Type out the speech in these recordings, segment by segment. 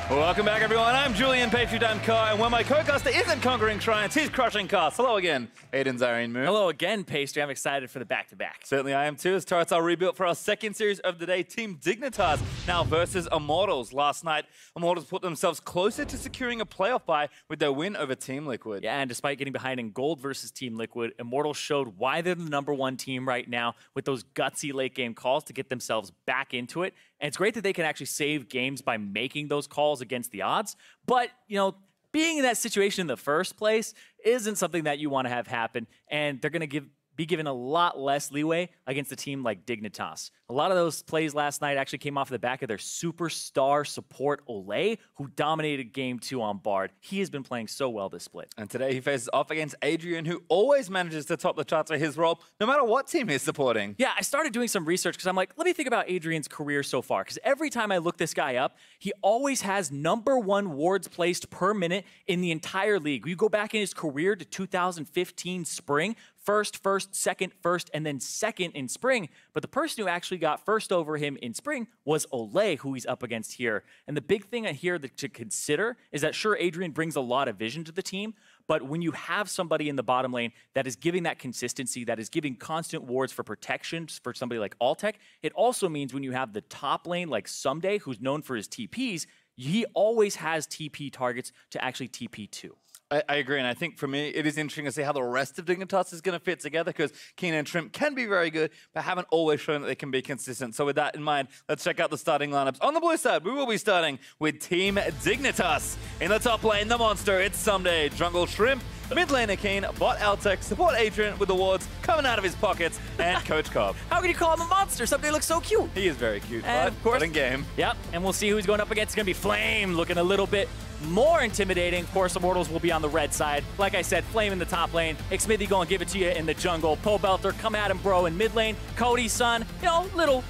Welcome back, everyone. I'm Julian Patriot.co, and when my co-caster isn't conquering shrines, he's crushing casts. Hello again, Aiden's Irene Moon. Hello again, Pastry. I'm excited for the back-to-back. Certainly I am too, as turrets are rebuilt for our second series of the day. Team Dignitas now versus Immortals. Last night, Immortals put themselves closer to securing a playoff bye with their win over Team Liquid. Yeah, and despite getting behind in gold versus Team Liquid, Immortals showed why they're the #1 team right now with those gutsy late-game calls to get themselves back into it. And it's great that they can actually save games by making those calls against the odds. But, you know, being in that situation in the first place isn't something that you want to have happen. And they're going to be given a lot less leeway against a team like Dignitas. A lot of those plays last night actually came off the back of their superstar support, Olleh, who dominated Game 2 on Bard. He has been playing so well this split. And today he faces off against Adrian, who always manages to top the charts for his role, no matter what team he's supporting. Yeah, I started doing some research because I'm like, let me think about Adrian's career so far. Because every time I look this guy up, he always has #1 wards placed per minute in the entire league. You go back in his career to 2015 spring, first, second, first, and then second in spring. But the person who actually got first over him in spring was Olleh, who he's up against here. And the big thing here to consider is that, sure, Adrian brings a lot of vision to the team, but when you have somebody in the bottom lane that is giving that consistency, that is giving constant wards for protections for somebody like Altec, it also means when you have the top lane like Ssumday, who's known for his TPs, he always has TP targets to actually TP to. I agree, and I think for me, it is interesting to see how the rest of Dignitas is going to fit together, because Keane and Shrimp can be very good, but haven't always shown that they can be consistent. So with that in mind, let's check out the starting lineups. On the blue side, we will be starting with Team Dignitas. In the top lane, the monster, it's Ssumday. Jungle Shrimp, mid laner Keane, bot Altec, support Adrian with the wards coming out of his pockets, and Coach Cobb. How can you call him a monster? Ssumday looks so cute. He is very cute, And but of course, in game. Yep, and we'll see who he's going up against. It's going to be Flame, looking a little bit more intimidating. Of course, Immortals will be on the red side. Like I said, Flame in the top lane. Xmithie going to give it to you in the jungle. Pobelter, come at him, bro, in mid lane. Cody Sun, you know, little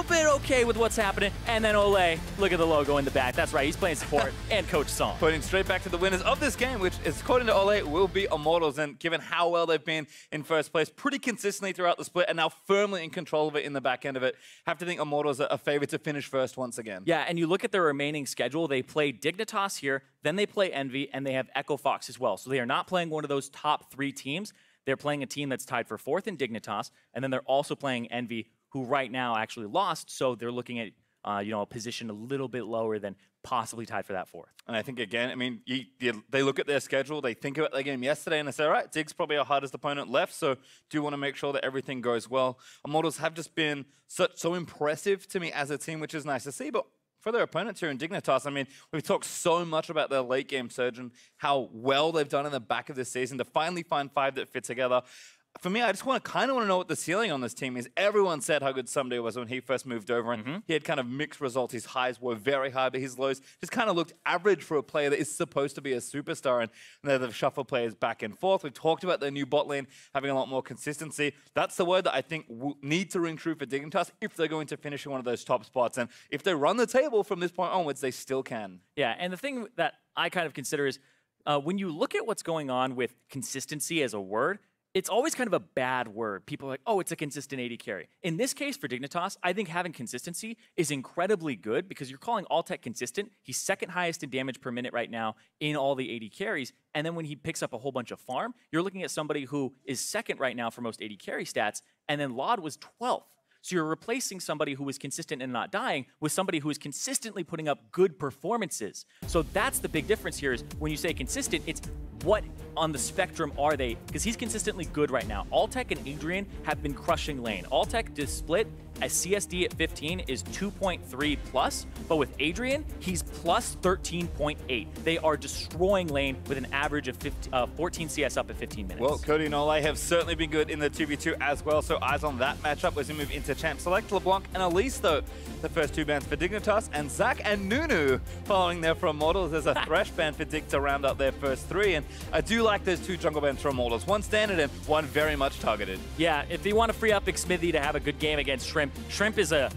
bit okay with what's happening. And then Olleh, look at the logo in the back. That's right, he's playing support. And Coach Sun. Pointing straight back to the winners of this game, which is, according to Olleh, will be Immortals. And given how well they've been in first place pretty consistently throughout the split and now firmly in control of it in the back end of it, have to think Immortals are a favorite to finish first once again. Yeah, and you look at their remaining schedule, they play Dignitas here, then they play Envy, and they have Echo Fox as well. So they are not playing one of those top 3 teams. They're playing a team that's tied for 4th in Dignitas, and then they're also playing Envy, who right now actually lost, so they're looking at you know, a position a little bit lower than possibly tied for that 4th. And I think, again, I mean, they look at their schedule, they think about their game yesterday, and they say, all right, Dig's probably our hardest opponent left, so do want to make sure that everything goes well. Immortals have just been so impressive to me as a team, which is nice to see, but for their opponents here in Dignitas, I mean, we've talked so much about their late game surge and how well they've done in the back of this season to finally find 5 that fit together. For me, I just kind of want to know what the ceiling on this team is. Everyone said how good Ssumday was when he first moved over, and he had kind of mixed results. His highs were very high, but his lows just kind of looked average for a player that is supposed to be a superstar, and they've shuffled players back and forth. We've talked about their new bot lane having a lot more consistency. That's the word that I think will need to ring true for Dignitas if they're going to finish in one of those top spots. And if they run the table from this point onwards, they still can. Yeah, and the thing that I kind of consider is when you look at what's going on with consistency as a word, it's always kind of a bad word. People are like, oh, it's a consistent AD carry. In this case for Dignitas, I think having consistency is incredibly good because you're calling Altec consistent. He's 2nd highest in damage per minute right now in all the AD carries. And then when he picks up a whole bunch of farm, you're looking at somebody who is 2nd right now for most AD carry stats, and then Laud was 12th. So you're replacing somebody who is consistent and not dying with somebody who is consistently putting up good performances. So that's the big difference here is when you say consistent, it's what on the spectrum are they? Because he's consistently good right now. Altec and Adrian have been crushing lane. Altec, this split, a CSD at 15 is 2.3 plus, but with Adrian, he's plus 13.8. They are destroying lane with an average of 14 CS up at 15 minutes. Well, Cody and Olleh have certainly been good in the 2v2 as well, so eyes on that matchup as we move into Champ Select. LeBlanc and Elise, though, the first 2 bans for Dignitas, and Zach and Nunu following there from Immortals. There's a Thresh ban for Dig to round up their first 3, and I do like those 2 jungle bans for Immortals. One standard and one very much targeted. Yeah, if you want to free up Xmithie to have a good game against Shrimp, Shrimp is a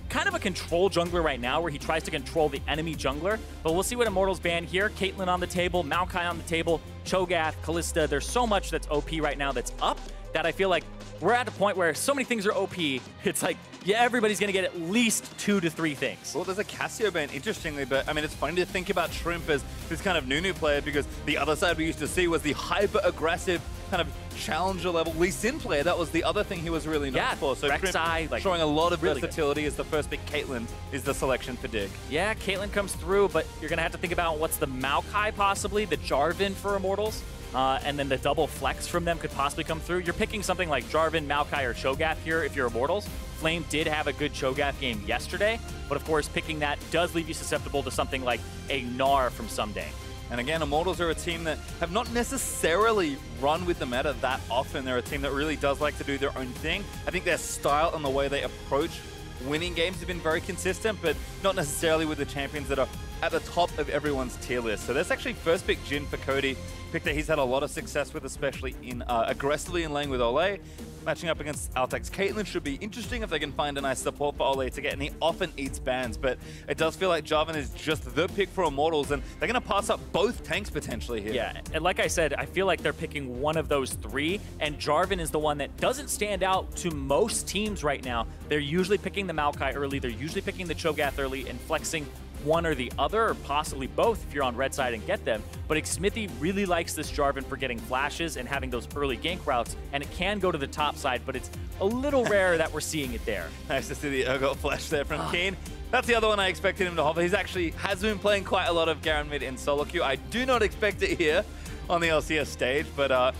kind of a control jungler right now where he tries to control the enemy jungler, but we'll see what Immortals ban here. Caitlyn on the table, Maokai on the table, Cho'Gath, Kalista. There's so much that's OP right now that's up that I feel like we're at a point where so many things are OP, it's like, yeah, everybody's going to get at least 2 to 3 things. Well, there's a Cassio ban, interestingly, but I mean, it's funny to think about Shrimp as this kind of new player because the other side we used to see was the hyper-aggressive kind of challenger level Lee Sin player. That was the other thing he was really known for. So Shrimp like, showing a lot of really versatility as the first pick. Caitlyn is the selection for Dig. Yeah, Caitlyn comes through, but you're going to have to think about what's the Maokai possibly, the Jarvan for Immortals. And then the double flex from them could possibly come through. You're picking something like Jarvan, Maokai, or Cho'Gath here if you're Immortals. Flame did have a good Cho'Gath game yesterday, but of course picking that does leave you susceptible to something like a Gnar from Ssumday. And again, Immortals are a team that have not necessarily run with the meta that often. They're a team that really does like to do their own thing. I think their style and the way they approach winning games have been very consistent, but not necessarily with the champions that are at the top of everyone's tier list. So that's actually first pick Jhin for Cody. Pick that he's had a lot of success with, especially in aggressively in lane with Olleh. Matching up against Altec's Caitlyn should be interesting if they can find a nice support for Olleh to get, and he often eats bans, but it does feel like Jarvan is just the pick for Immortals, and they're going to pass up both tanks potentially here. Yeah, and like I said, I feel like they're picking one of those 3, and Jarvan is the one that doesn't stand out to most teams right now. They're usually picking the Maokai early, they're usually picking the Cho'Gath early, and flexing one or the other, or possibly both if you're on red side and get them. But Xmithie really likes this Jarvan for getting flashes and having those early gank routes, and it can go to the top side, but it's a little rare that we're seeing it there. Nice to see the Urgot flash there from Keane. That's the other one I expected him to hover. He's actually has been playing quite a lot of Garen mid in solo queue. I do not expect it here on the LCS stage, but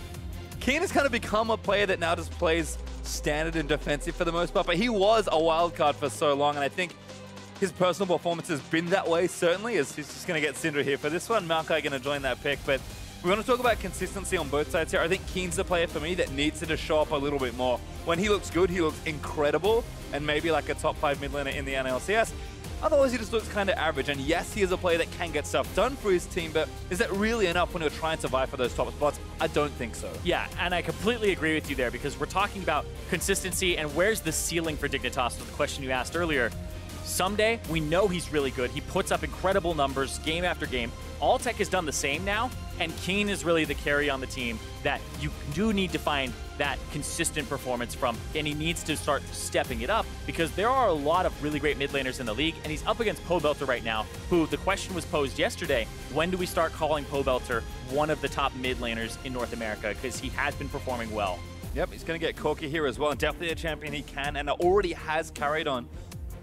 Keane has kind of become a player that now just plays standard and defensive for the most part, but he was a wild card for so long, and I think his personal performance has been that way, certainly, as he's just going to get Syndra here for this one. Maokai going to join that pick, but we want to talk about consistency on both sides here. I think Keane's the player for me that needs to just show up a little bit more. When he looks good, he looks incredible, and maybe like a top 5 mid laner in the NLCS. Otherwise, he just looks kind of average. And yes, he is a player that can get stuff done for his team, but is that really enough when you're trying to vie for those top spots? I don't think so. Yeah, and I completely agree with you there, because we're talking about consistency and where's the ceiling for Dignitas, was the question you asked earlier. Ssumday, we know he's really good. He puts up incredible numbers game after game. Altec has done the same now, and Keane is really the carry on the team that you do need to find that consistent performance from, and he needs to start stepping it up, because there are a lot of really great mid laners in the league, and he's up against Pobelter right now, who the question was posed yesterday, when do we start calling Pobelter one of the top mid laners in North America, because he has been performing well. Yep, he's going to get Corki here as well, and definitely a champion he can, and already has carried on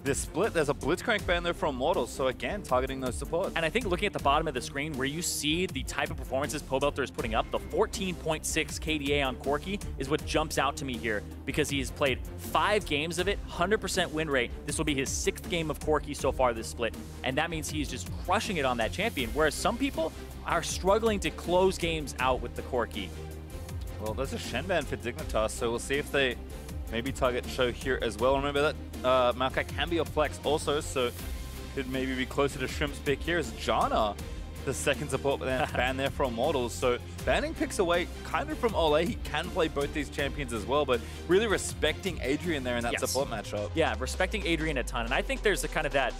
this split. There's a Blitzcrank ban there from Immortals, so again, targeting those supports. And I think looking at the bottom of the screen, where you see the type of performances Pobelter is putting up, the 14.6 KDA on Corki is what jumps out to me here, because he has played 5 games of it, 100% win rate. This will be his 6th game of Corki so far this split, and that means he's just crushing it on that champion, whereas some people are struggling to close games out with the Corki. Well, there's a Shen ban for Dignitas, so we'll see if they maybe target Cho here as well. Remember that Maokai can be a flex also, so could maybe be closer to Shrimp's pick here as Gnar, the second support ban there for Immortals. So banning picks away kind of from Olleh. He can play both these champions as well, but really respecting Adrian there in that support matchup. Yeah, respecting Adrian a ton. And I think there's a kind of that,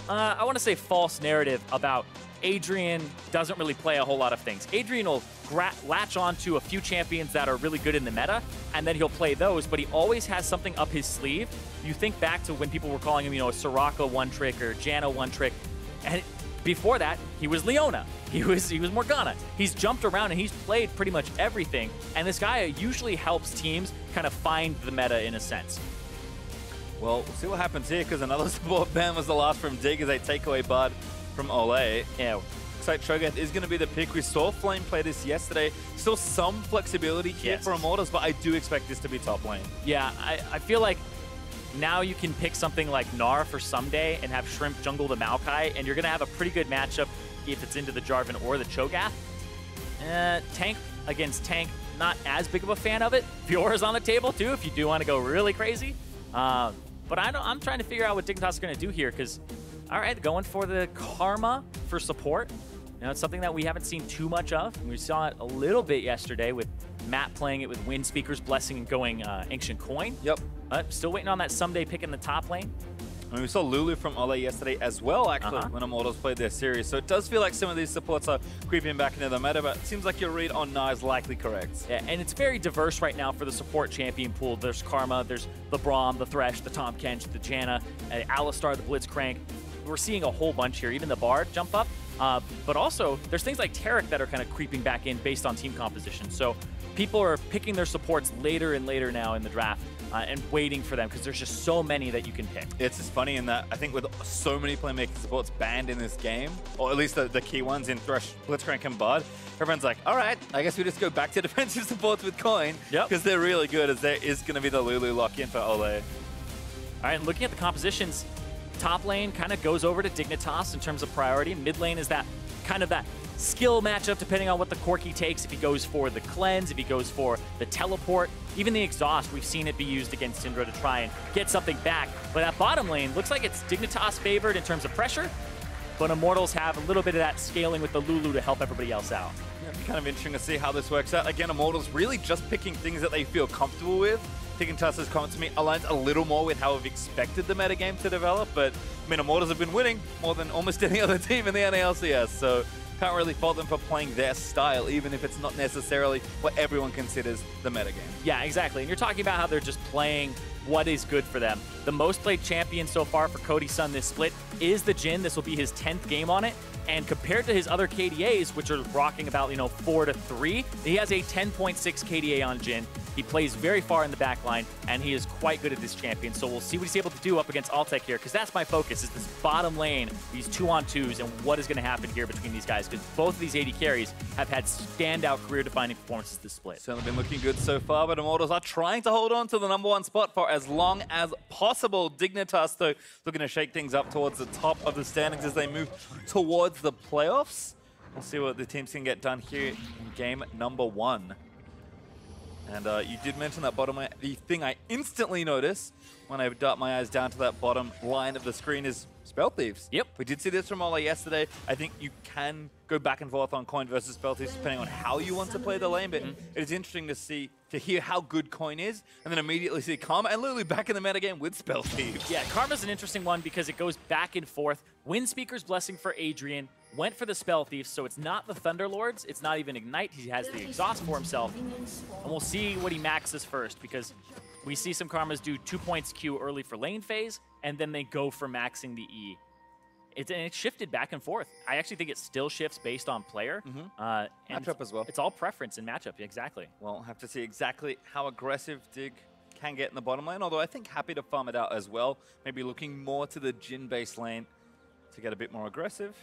I want to say false narrative about Adrian doesn't really play a whole lot of things. Adrian will latch on to a few champions that are really good in the meta, and then he'll play those, but he always has something up his sleeve. You think back to when people were calling him, you know, a Soraka one trick or Janna one trick, and before that, he was Leona. He was Morgana. He's jumped around and he's played pretty much everything, and this guy usually helps teams kind of find the meta in a sense. Well, we'll see what happens here, because another support ban was the last from Dig as they take away Bard from Olleh. Yeah. Looks like Cho'Gath is going to be the pick. We saw Flame play this yesterday. Still some flexibility here for Immortals, but I do expect this to be top lane. Yeah, I feel like now you can pick something like Gnar for Ssumday and have Shrimp jungle the Maokai, and you're going to have a pretty good matchup if it's into the Jarvan or the Cho'Gath. Tank against tank, not as big of a fan of it. Fiora's on the table too if you do want to go really crazy. But I'm trying to figure out what Dignitas is going to do here, because all right, going for the Karma for support. Now, it's something that we haven't seen too much of. We saw it a little bit yesterday with Matt playing it with Wind Speaker's Blessing and going Ancient Coin. Yep. Still waiting on that Ssumday pick in the top lane. And we saw Lulu from Olleh yesterday as well, actually, when Immortals played their series. So it does feel like some of these supports are creeping back into the meta, but it seems like your read on Gnar is likely correct. Yeah, and it's very diverse right now for the support champion pool. There's Karma, there's the Braum, the Thresh, the Tahm Kench, the Janna, Alistar, the Blitzcrank. We're seeing a whole bunch here, even the Bard jump up. But also, there's things like Taric that are kind of creeping back in based on team composition. So people are picking their supports later and later now in the draft. And waiting for them because there's just so many that you can pick. It's just funny in that I think with so many playmaking supports banned in this game, or at least the key ones in Thresh, Blitzcrank, and Bard, everyone's like, all right, I guess we just go back to defensive supports with Coin because they're really good, as there is going to be the Lulu lock-in for Olleh. All right, looking at the compositions, top lane kind of goes over to Dignitas in terms of priority. Mid lane is that kind of that skill matchup depending on what the Corki takes. If he goes for the cleanse, if he goes for the teleport, even the exhaust, we've seen it be used against Syndra to try and get something back. But that bottom lane looks like it's Dignitas favored in terms of pressure, but Immortals have a little bit of that scaling with the Lulu to help everybody else out. Yeah, it'll be kind of interesting to see how this works out. Again, Immortals really just picking things that they feel comfortable with. Dignitas' comment to me aligns a little more with how we've expected the metagame to develop, but I mean, Immortals have been winning more than almost any other team in the LCS, so can't really fault them for playing their style, even if it's not necessarily what everyone considers the metagame. Yeah, exactly. And you're talking about how they're just playing what is good for them. The most played champion so far for Cody Sun this split is the Jhin. This will be his 10th game on it. And compared to his other KDAs, which are rocking about, 4 to 3, he has a 10.6 KDA on Jhin. He plays very far in the back line, and he is quite good at this champion. So we'll see what he's able to do up against Altec here, because that's my focus, is this bottom lane, these 2-on-2s, and what is going to happen here between these guys, because both of these AD carries have had standout career-defining performances this split. Certainly been looking good so far, but Immortals are trying to hold on to the #1 spot for as long as possible. Dignitas, though, looking to shake things up towards the top of the standings as they move towards the playoffs. We'll see what the teams can get done here in game #1. And you did mention that bottom line. The thing I instantly notice when I dart my eyes down to that bottom line of the screen is Spell Thieves. Yep. We did see this from Olleh yesterday. I think you can go back and forth on Coin versus Spell Thieves depending on how you want to play the lane, but it is interesting to hear how good Coin is, and then immediately see Karma and Lulu back in the metagame with Spell Thieves. Yeah, Karma's an interesting one because it goes back and forth. Windspeaker's Blessing for Adrian, went for the Spell Thieves, so it's not the Thunderlords, it's not even Ignite, he has the Exhaust for himself. And we'll see what he maxes first, because we see some Karmas do 2 points Q early for lane phase, and then they go for maxing the E. And it's shifted back and forth. I actually think it still shifts based on player. And matchup as well. It's all preference and matchup, exactly. Well, have to see exactly how aggressive Dig can get in the bottom lane, although I think happy to farm it out as well. Maybe looking more to the Jhin base lane to get a bit more aggressive.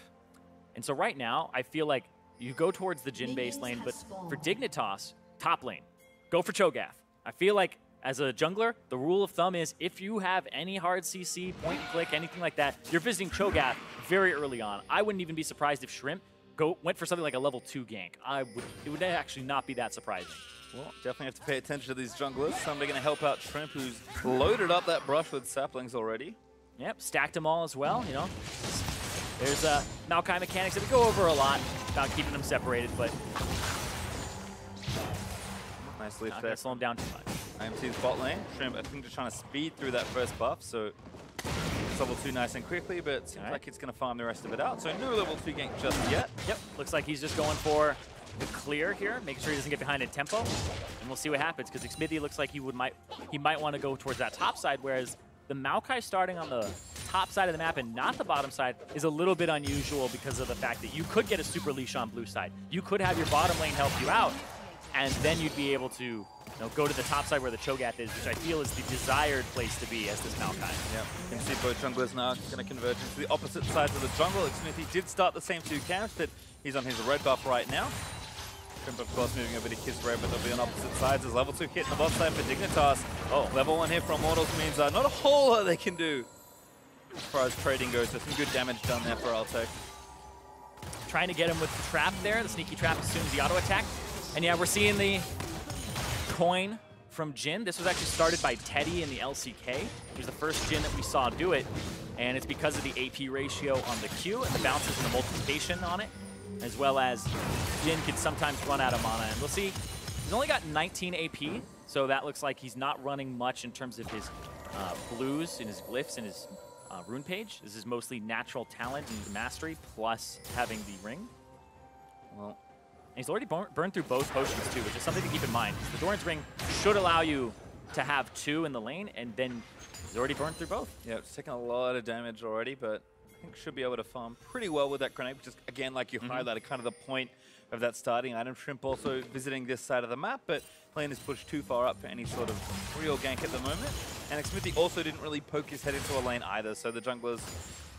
And so right now, I feel like you go towards the Jhin base lane, but for Dignitas, top lane, go for Cho'Gath. I feel like as a jungler, the rule of thumb is if you have any hard CC, point and click, anything like that, you're visiting Cho'Gath very early on. I wouldn't even be surprised if Shrimp went for something like a level 2 gank. It would actually not be that surprising. Well, definitely have to pay attention to these junglers. Ssumday going to help out Shrimp, who's loaded up that brush with saplings already. Yep, stacked them all as well, There's Maokai mechanics that we go over a lot about keeping them separated, but nice leap not there. gonna slow them down too much. IMT's bot lane. Shrimp, I think, just trying to speed through that first buff, so it's level 2 nice and quickly, but it seems like it's going to farm the rest of it out. So no level 2 gank just yet. Yep, looks like he's just going for the clear here, making sure he doesn't get behind in tempo, and we'll see what happens, because Xmithie looks like he might want to go towards that top side, whereas the Maokai starting on the top side of the map and not the bottom side is a little bit unusual because of the fact that you could get a super leash on blue side. You could have your bottom lane help you out, and then you'd be able to go to the top side where the Cho'Gath is, which I feel is the desired place to be as this Maokai. Yeah, you can see both junglers now going to converge into the opposite sides of the jungle. Xmithie did start the same 2 camps, but he's on his red buff right now. Shrimp, of course, moving over to his red, but they'll be on opposite sides as level 2 hit in the bot side for Dignitas. Oh, level 1 hit from Immortals means not a whole lot they can do as far as trading goes. There's some good damage done there for Altec. Trying to get him with the trap there, the sneaky trap as soon as the auto attack. And yeah, we're seeing the coin from Jhin. This was actually started by Teddy in the LCK. It was the first Jhin that we saw do it, and it's because of the AP ratio on the Q and the bounces and the multiplication on it, as well as Jhin can sometimes run out of mana. And we'll see, he's only got 19 AP, so that looks like he's not running much in terms of his blues and his glyphs and his rune page. This is mostly natural talent and mastery plus having the ring. Well, and he's already burned through both potions too, which is something to keep in mind. The Doran's ring should allow you to have 2 in the lane, and then he's already burned through both. Yeah, it's taken a lot of damage already, but I think should be able to farm pretty well with that grenade, which is, again, like you highlighted, kind of the point of that starting item. Shrimp also visiting this side of the map, but lane is pushed too far up for any sort of real gank at the moment. And Xmithie also didn't really poke his head into a lane either, so the junglers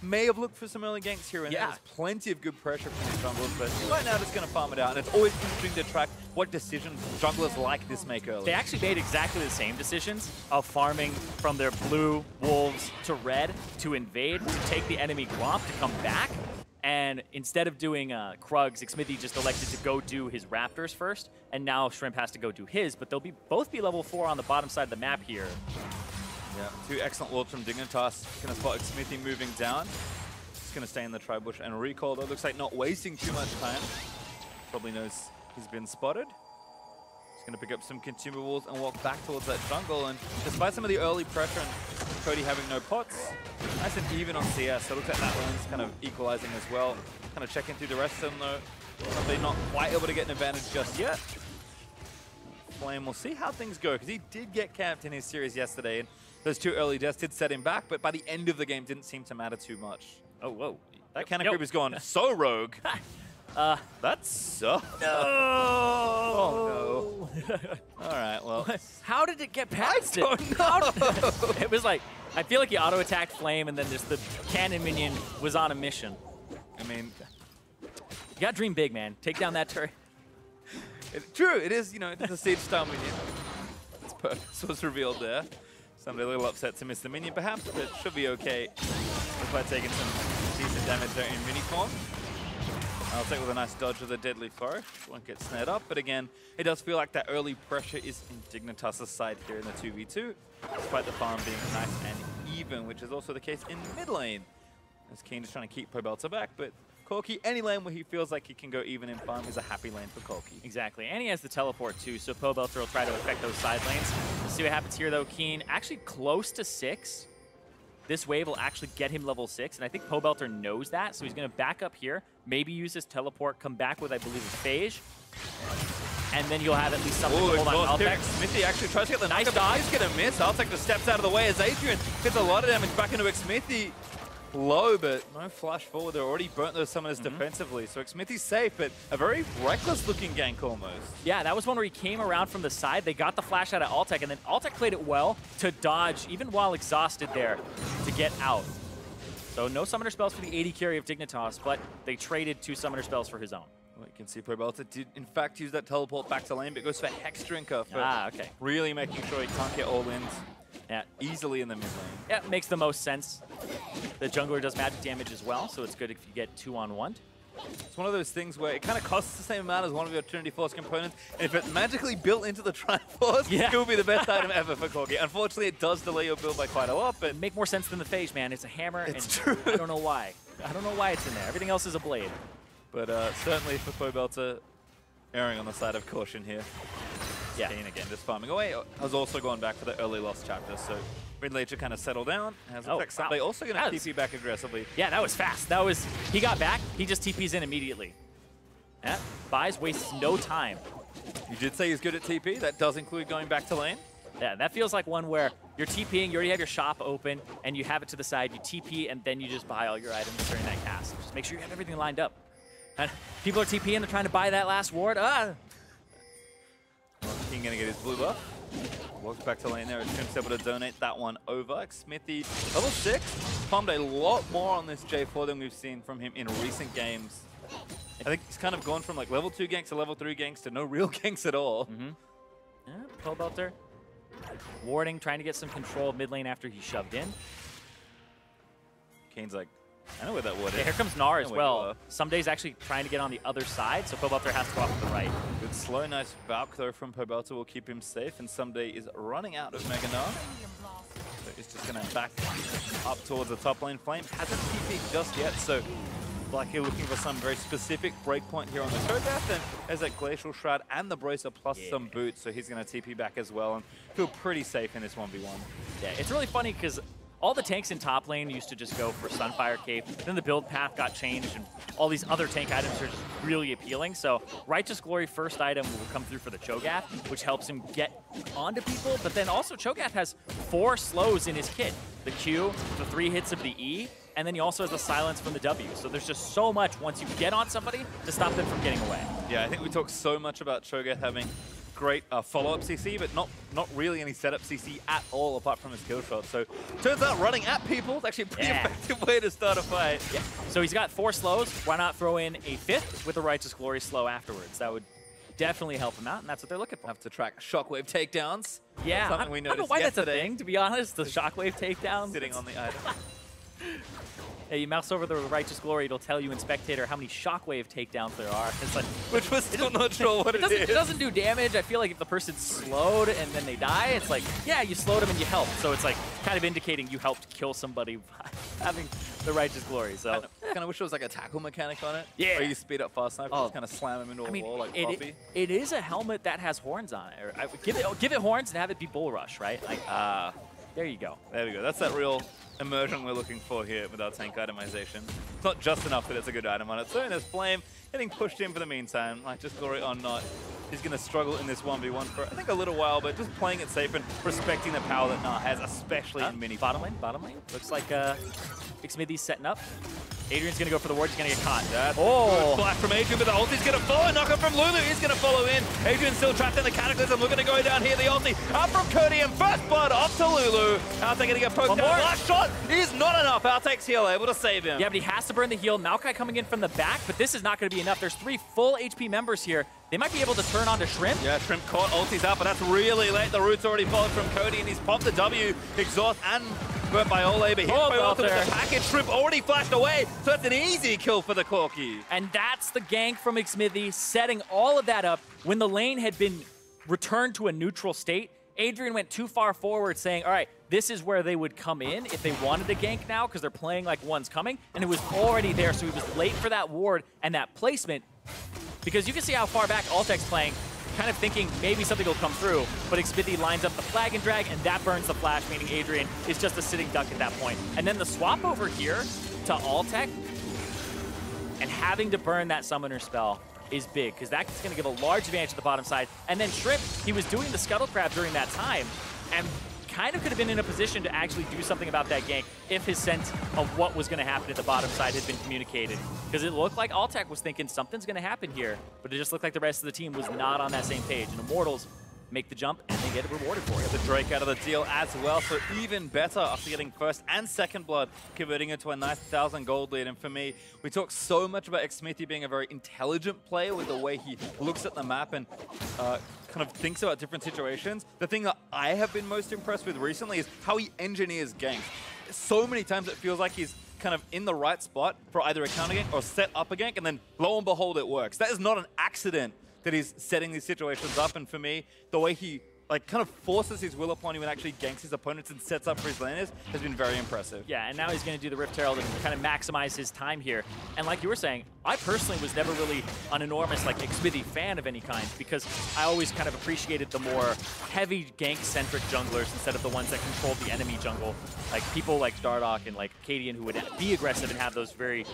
may have looked for some early ganks here and there. There's plenty of good pressure from the junglers, but right now just going to farm it out. And it's always interesting to track what decisions junglers like this make early. They actually made exactly the same decisions of farming from their blue wolves to red to invade, to take the enemy Gromp to come back. And instead of doing Krugs, Xmithie just elected to go do his Raptors first, and now Shrimp has to go do his, but they'll both be level 4 on the bottom side of the map here. Yeah, 2 excellent ults from Dignitas. Going to spot Xmithie moving down. Just going to stay in the tri-bush and recall, though. Looks like not wasting too much time. Probably knows he's been spotted. He's going to pick up some consumables and walk back towards that jungle. And despite some of the early pressure and Cody having no pots, nice and even on CS. So it looks like that lane's kind of equalizing as well. Kind of checking through the rest of them, though. They're not quite able to get an advantage just yet. Flame, we'll see how things go, because he did get camped in his series yesterday. And those 2 early deaths did set him back, but by the end of the game, didn't seem to matter too much. Oh, whoa. That cannon creep has gone so rogue. That sucks. No! Oh, no. All right, well. How did it get past I don't know. It was like, I feel like he auto-attacked Flame, and then just the cannon minion was on a mission. I mean, you gotta dream big, man. Take down that turret. True, it is, you know, it's a siege-style minion. Its purpose was revealed there. Somebody a little upset to miss the minion, perhaps, but should be okay just by taking some decent damage there in mini form. Altec with a nice dodge of the deadly foe. Won't get snared up, but again, it does feel like that early pressure is in Dignitas' side here in the 2v2, despite the farm being nice and even, which is also the case in mid lane. As Keane is trying to keep Pobelter back, but Corki, any lane where he feels like he can go even in farm is a happy lane for Corki. Exactly, and he has the teleport too, so Pobelter will try to affect those side lanes. Let's see what happens here though. Keane actually close to 6. This wave will actually get him level 6, and I think Pobelter knows that, so he's going to back up here, maybe use his teleport, come back with, I believe, a phage, and then you'll have at least something to hold on Altec. Xmithie actually tries to get the nice dodge. He's going to miss. Altec just steps out of the way as Adrian gets a lot of damage back into Xmithie. Low, but no flash forward. They're already burnt those summoners defensively, so Xmithie's safe, but a very reckless-looking gank almost. Yeah, that was one where he came around from the side. They got the flash out of Altec, and then Altec played it well to dodge, even while exhausted there, to get out. So no summoner spells for the AD carry of Dignitas, but they traded 2 summoner spells for his own. Well, you can see Pobelter did, in fact, use that teleport back to lane, but goes for Hex Drinker for really making sure he can't get all ins. Yeah, easily in the mid lane. Yeah, makes the most sense. The jungler does magic damage as well, so it's good if you get 2-on-1. It's one of those things where it kind of costs the same amount as one of your Trinity Force components, and if it's magically built into the Triforce, it will be the best item ever for Corki. Unfortunately, it does delay your build by quite a lot, but... Make more sense than the phage, man. It's a hammer, it's and true. I don't know why. I don't know why it's in there. Everything else is a blade. But certainly for Pobelter, erring on the side of caution here. Yeah. Keane again just farming away. Has also gone back for the early lost chapter, so mid lane should kind of settle down. Has Ssumday also going to TP back aggressively. Yeah, that was fast. That was, he got back, he just TPs in immediately. Yeah, buys, wastes no time. You did say he's good at TP. That does include going back to lane. Yeah, that feels like one where you're TPing, you already have your shop open, and you have it to the side, you TP, and then you just buy all your items during that cast. Just make sure you have everything lined up. And people are TPing, they're trying to buy that last ward. Keane going to get his blue buff. Walks back to lane there. Shrimp's able to donate that one over. Xmithie, level 6. Pumped a lot more on this J4 than we've seen from him in recent games. I think he's kind of gone from like level 2 ganks to level 3 ganks to no real ganks at all. Yeah, Pobelter warding, trying to get some control of mid lane after he shoved in. Kane's like, I know where that ward is. Yeah, here comes Gnar as well. Ssumday's actually trying to get on the other side, so Pobelter has to go off to the right. Good slow, nice Valk though from Pobelter will keep him safe, and Ssumday is running out of Mega Gnar. So he's just going to back up towards the top lane. Flame hasn't TP'd just yet, so like you're looking for some very specific breakpoint here on the Cho'Gath, and there's that Glacial Shroud and the Bracer plus some boots, so he's going to TP back as well and feel pretty safe in this 1v1. Yeah, it's really funny because all the tanks in top lane used to just go for Sunfire Cape. Then the build path got changed, and all these other tank items are just really appealing. So Righteous Glory first item will come through for the Cho'Gath, which helps him get onto people. But then also Cho'Gath has 4 slows in his kit. The Q, the 3 hits of the E, and then he also has the silence from the W. So there's just so much once you get on somebody to stop them from getting away. Yeah, I think we talked so much about Cho'Gath having great follow-up CC, but not really any setup CC at all apart from his kill shot. So turns out running at people is actually a pretty effective way to start a fight. Yeah. So he's got 4 slows. Why not throw in a 5th with a Righteous Glory slow afterwards? That would definitely help him out, and that's what they're looking for. Have to track shockwave takedowns. Yeah, Something we I don't know noticed why yesterday. that's a thing, to be honest, the shockwave takedowns. Sitting on the item. Yeah, you mouse over the Righteous Glory, it'll tell you in Spectator how many shockwave takedowns there are. It's like, Which was still not sure what it is. It doesn't do damage. I feel like if the person's slowed and then they die, it's like, yeah, you slowed them and you helped. So it's like kind of indicating you helped kill somebody by having the Righteous Glory. So kind of wish there was like a tackle mechanic on it. Yeah. Where you speed up fast enough, just kind of slam him into a wall like coffee. It is a helmet that has horns on it. Or, give it horns and have it be bull rush, right? Like, there you go. There we go. That's that real immersion we're looking for here with our tank itemization. It's not just enough that it's a good item on its own. There's Flame getting pushed in for the meantime. Like, just Glory or not, he's going to struggle in this 1v1 for, I think, a little while, but just playing it safe and respecting the power that Gnar has, especially in mini. Bottom lane. Looks like Xmithie's setting up. Adrian's going to go for the ward. He's going to get caught. That's good flash from Adrian, but the ulti's going to follow. Knock from Lulu. He's going to follow in. Adrian's still trapped in the Cataclysm. Looking to go down here. The ulti up from Cody, and first blood off to Lulu. Altec going to get poked down. Last shot is not enough. Altec's heal able to save him. Yeah, but he has to burn the heal. Maokai coming in from the back, but this is not going to be enough. There's 3 full HP members here. They might be able to turn on to Shrimp. Yeah, Shrimp caught, ulti's out, but that's really late. The root's already followed from Cody, and he's popped the W. Exhaust and burnt by Olleh, but hit by Pobelter with the package. Shrimp already flashed away, so that's an easy kill for the Corki. And that's the gank from Xmithie, setting all of that up when the lane had been returned to a neutral state. Adrian went too far forward saying, all right, this is where they would come in if they wanted to gank now because they're playing like one's coming, and it was already there, so he was late for that ward and that placement. Because you can see how far back Altec's playing, kind of thinking maybe something will come through, but Xmithie lines up the flag and drag, and that burns the flash, meaning Adrian is just a sitting duck at that point. And then the swap over here to Altec, and having to burn that summoner spell is big, because that's going to give a large advantage to the bottom side. And then Shrimp, he was doing the Scuttle Crab during that time, and kind of could have been in a position to actually do something about that gank if his sense of what was going to happen at the bottom side had been communicated. Because it looked like Altec was thinking something's going to happen here, but it just looked like the rest of the team was not on that same page. And Immortals make the jump, and they get rewarded for it. The Drake out of the deal as well, so even better after getting first and second blood, converting into a nice 1,000 gold lead. And for me, we talk so much about Xmithie being a very intelligent player with the way he looks at the map and kind of thinks about different situations. The thing that I have been most impressed with recently is how he engineers ganks. So many times it feels like he's kind of in the right spot for either a counter gank or set up a gank, and then lo and behold, it works. That is not an accident that he's setting these situations up, and for me, the way he like kind of forces his will upon you and actually ganks his opponents and sets up for his laners has been very impressive. Yeah, and now he's going to do the Rift Herald and kind of maximize his time here. And like you were saying, I personally was never really an enormous like Xmithie fan of any kind, because I always kind of appreciated the more heavy gank-centric junglers instead of the ones that controlled the enemy jungle. Like people like Dardoch and like Cadian, who would be aggressive and have those very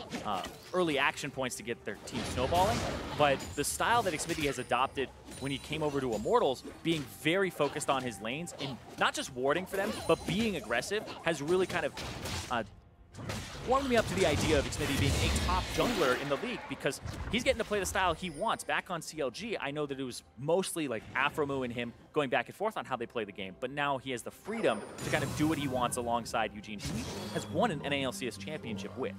early action points to get their team snowballing. But the style that Xmithie has adopted when he came over to Immortals, being very focused on his lanes and not just warding for them, but being aggressive, has really kind of warmed me up to the idea of Xmithie being a top jungler in the league, because he's getting to play the style he wants. Back on CLG, I know that it was mostly like Afromu and him going back and forth on how they play the game, but now he has the freedom to kind of do what he wants alongside Eugene, who he has won an NALCS championship with.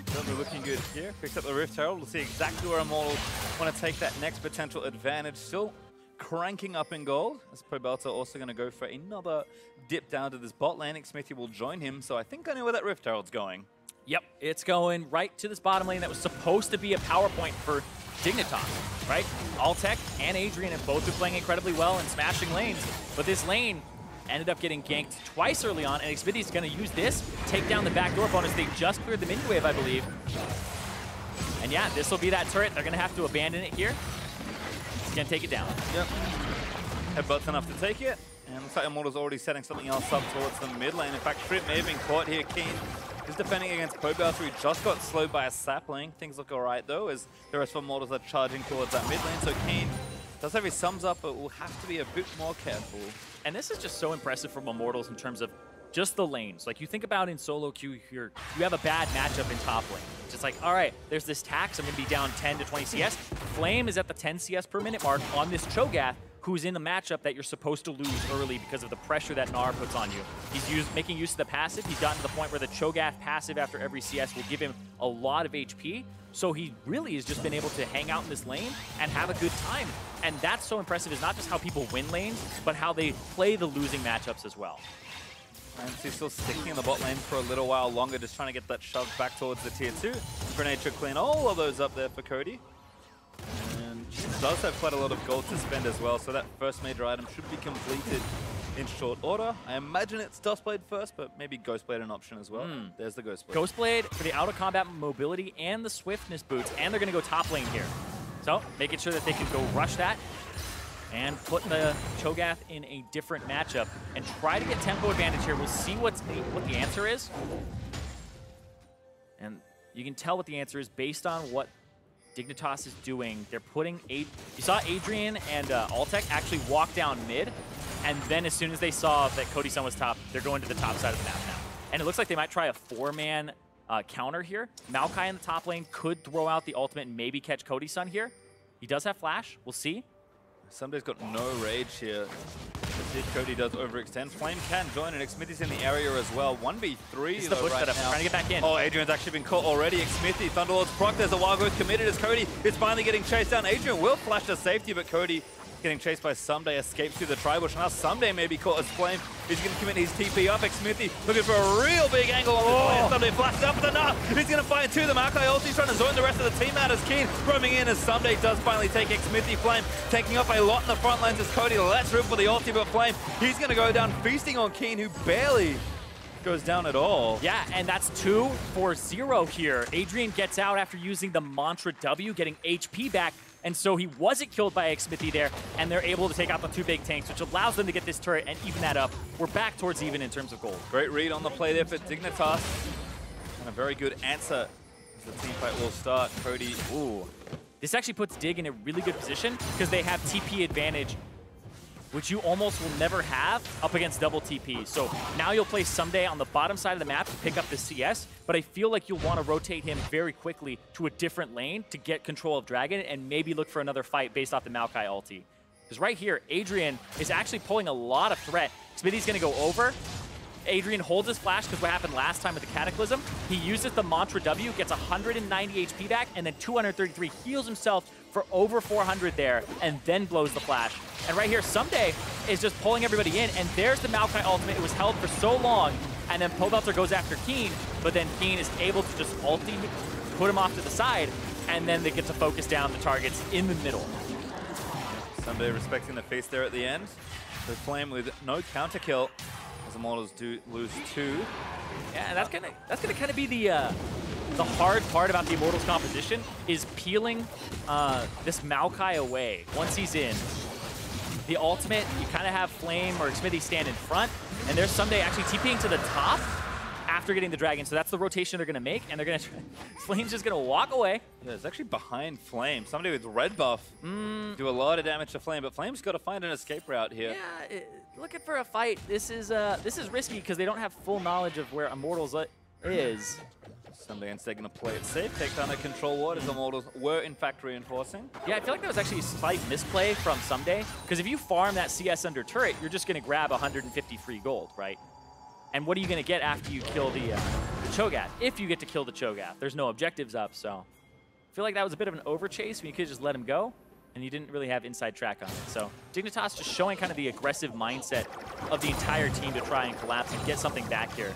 Certainly looking good here. Picks up the Rift Herald. We'll see exactly where Immortals want to take that next potential advantage. Still cranking up in gold, as Pobelter also going to go for another dip down to this bot lane. Xmithie will join him, so I think I know where that Rift Herald's going. Yep, it's going right to this bottom lane that was supposed to be a power point for Dignitas, right? Altec and Adrian have both been playing incredibly well and smashing lanes, but this lane ended up getting ganked twice early on, and Xmithie's going to use this, take down the backdoor bonus. They just cleared the mini wave, I believe. And yeah, this will be that turret. They're going to have to abandon it here. It's going to take it down. Yep. Headbutt's enough to take it. And looks like Immortals already setting something else up towards the mid lane. In fact, Trip may have been caught here. Keane is defending against Pobelter, who just got slowed by a sapling. Things look alright though, as the rest of Immortals are charging towards that mid lane. So Keane does have his sums up, but will have to be a bit more careful. And this is just so impressive from Immortals in terms of just the lanes. Like, you think about in solo queue here, you have a bad matchup in top lane. It's just like, all right, there's this tax, I'm going to be down 10 to 20 CS. Flame is at the 10 CS per minute mark on this Cho'Gath, who's in the matchup that you're supposed to lose early because of the pressure that Gnar puts on you. He's making use of the passive. He's gotten to the point where the Cho'Gath passive after every CS will give him a lot of HP. So he really has just been able to hang out in this lane and have a good time. And that's so impressive, is not just how people win lanes, but how they play the losing matchups as well. IMT still sticking in the bot lane for a little while longer, just trying to get that shoved back towards the tier 2. Grenade should clean all of those up there for Cody. And she does have quite a lot of gold to spend as well, so that first major item should be completed in short order. I imagine it's Dustblade first, but maybe Ghostblade an option as well. There's the Ghostblade. Ghostblade for the out-of-combat mobility and the swiftness boots, and they're going to go top lane here. So making sure that they can go rush that and put the Cho'Gath in a different matchup and try to get tempo advantage here. We'll see what the answer is. And you can tell what the answer is based on what Dignitas is doing. They're putting... You saw Adrian and Altec actually walk down mid, and then as soon as they saw that Cody Sun was top, they're going to the top side of the map now. And it looks like they might try a 4-man counter here. Maokai in the top lane could throw out the ultimate and maybe catch Cody Sun here. He does have flash. We'll see. Ssumday's got no rage here. If Cody does overextend, Flame can join, and Xmithie's in the area as well. 1v3 this is the push right setup, now. trying to get back in. Oh, Adrian's actually been caught already. Xmithie, Thunderlord's proc, there's a wild growth committed as Cody is finally getting chased down. Adrian will flash to safety, but Cody getting chased by Ssumday, escapes through the tri-bush. Now Ssumday may be caught as Flame. He's going to commit his TP up. Xmithie looking for a real big angle on the play. Ssumday flashes up with the Gnar. He's going to find two. The Maokai also trying to zone the rest of the team out as Keane roaming in as Ssumday does finally take Xmithie. Flame taking up a lot in the front lines as Cody lets rip for the ulti, but Flame, he's going to go down feasting on Keane, who barely goes down at all. Yeah, and that's 2 for 0 here. Adrian gets out after using the Mantra W, getting HP back. And so he wasn't killed by Xmithie there, and they're able to take out the 2 big tanks, which allows them to get this turret and even that up. We're back towards even in terms of gold. Great read on the play there for Dignitas. And a very good answer as the team fight will start. Cody, ooh. This actually puts Dig in a really good position because they have TP advantage, which you almost will never have up against double TP. So now you'll play Ssumday on the bottom side of the map to pick up the CS, but I feel like you'll want to rotate him very quickly to a different lane to get control of Dragon and maybe look for another fight based off the Maokai ulti. Because right here, Adrian is actually pulling a lot of threat. Xmithie's going to go over. Adrian holds his flash because what happened last time with the Cataclysm. He uses the Mantra W, gets 190 HP back, and then 233, heals himself for over 400 there, and then blows the flash. And right here, Ssumday is just pulling everybody in, and there's the Maokai ultimate. It was held for so long, and then Pobelter goes after Keane, but then Keane is able to just ulti, put him off to the side, and then they get to focus down the targets in the middle. Ssumday respecting the face there at the end. The Flame with no counter kill, as Immortals do lose 2. Yeah, that's gonna kind of be the hard part about the Immortals composition is peeling this Maokai away once he's in. The ultimate, you kind of have Flame or Xmithie stand in front, and there's Ssumday actually TPing to the top after getting the dragon. So that's the rotation they're going to make, and they're going to... Flame's just going to walk away. Yeah, it's actually behind Flame. Somebody with red buff do a lot of damage to Flame, but Flame's got to find an escape route here. Yeah, looking for a fight. This is risky because they don't have full knowledge of where Immortals is. Ssumday instead going to play it safe, take down the control ward as Immortals were in fact reinforcing. Yeah, I feel like that was actually a slight misplay from Ssumday, because if you farm that CS under turret, you're just going to grab 150 free gold, right? And what are you going to get after you kill the Cho'Gath? If you get to kill the Cho'Gath, there's no objectives up, so I feel like that was a bit of an overchase when you could just let him go, and you didn't really have inside track on it. So Dignitas just showing kind of the aggressive mindset of the entire team to try and collapse and get something back here.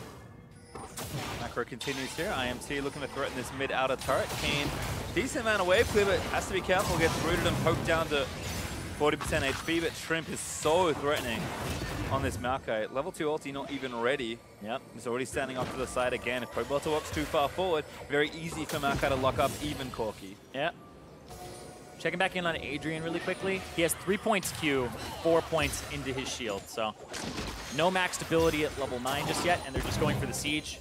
Macro continues here. IMT looking to threaten this mid-outer turret. Keane, decent amount of wave clear, but has to be careful. Gets rooted and poked down to 40% HP, but Shrimp is so threatening on this Maokai. Level 2 ulti not even ready. Yep, he's already standing off to the side again. If Pobelter walks too far forward, very easy for Maokai to lock up even Corki. Yeah. Checking back in on Adrian really quickly. He has 3 points Q, 4 points into his shield. So no maxed ability at level 9 just yet, and they're just going for the siege.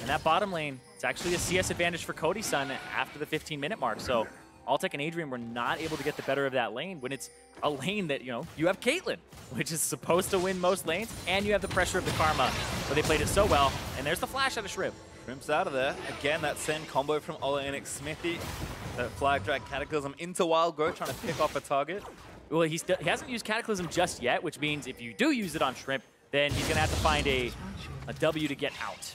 And that bottom lane, it's actually a CS advantage for Cody Sun after the 15-minute mark. So Altec and Adrian were not able to get the better of that lane when it's a lane that, you have Caitlyn, which is supposed to win most lanes, and you have the pressure of the Karma, but they played it so well. And there's the flash out of Shrimp. Shrimp's out of there. Again, that same combo from Olleh and Xmithie. That flag drag Cataclysm into Wild Growth, trying to pick off a target. Well, he hasn't used Cataclysm just yet, which means if you do use it on Shrimp, then he's going to have to find a W to get out.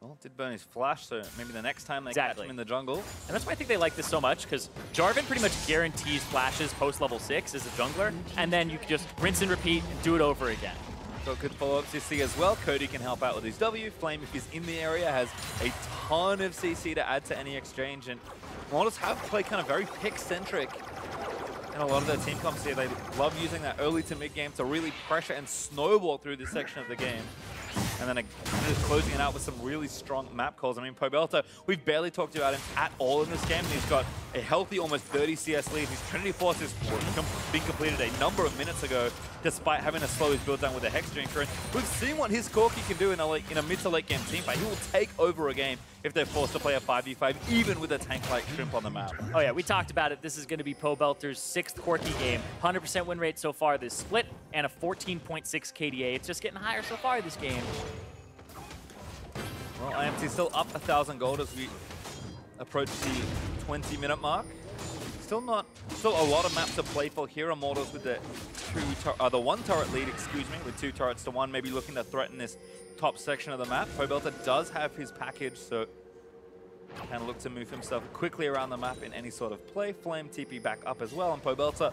Well, did burn his flash, so maybe the next time they catch him in the jungle. And that's why I think they like this so much, because Jarvan pretty much guarantees flashes post-level 6 as a jungler, and then you can just rinse and repeat and do it over again. Got good follow-ups you see as well. Cody can help out with his W. Flame, if he's in the area, has a ton of CC to add to any exchange, and Immortals have played kind of very pick-centric in a lot of their team comps here. They love using that early to mid-game to really pressure and snowball through this section of the game. And then just closing it out with some really strong map calls. I mean, Pobelter, we've barely talked about him at all in this game. He's got a healthy, almost 30 CS lead. His Trinity Force has been completed a number of minutes ago, despite having to slow his build down with a Hex Drinker. And we've seen what his Corki can do in a mid to late game team fight. He will take over a game if they're forced to play a 5v5, even with a tank like Shrimp on the map. Oh yeah, we talked about it. This is going to be Pobelter's 6th Corki game. 100% win rate so far this split, and a 14.6 KDA. It's just getting higher so far this game. Well, IMT still up 1,000 gold as we approach the 20-minute mark. Still a lot of maps to play for here. Immortals with the one turret lead, with 2 turrets to 1, maybe looking to threaten this top section of the map. Pobelter does have his package, so can look to move himself quickly around the map in any sort of play. Flame TP back up as well, and Pobelter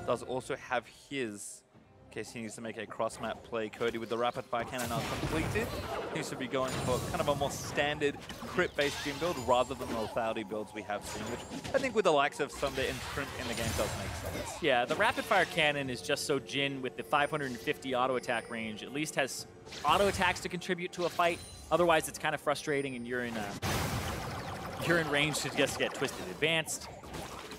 does also have his, in case he needs to make a cross-map play. Cody with the rapid fire cannon now completed. He should be going for kind of a more standard crit-based gym build rather than the lethality builds we have seen, which I think with the likes of Ssumday and Shrimp in the game does make sense. Yeah, the rapid fire cannon is just so Jhin with the 550 auto attack range. At least has auto attacks to contribute to a fight. Otherwise, it's kind of frustrating, and you're in range to just get twisted advanced.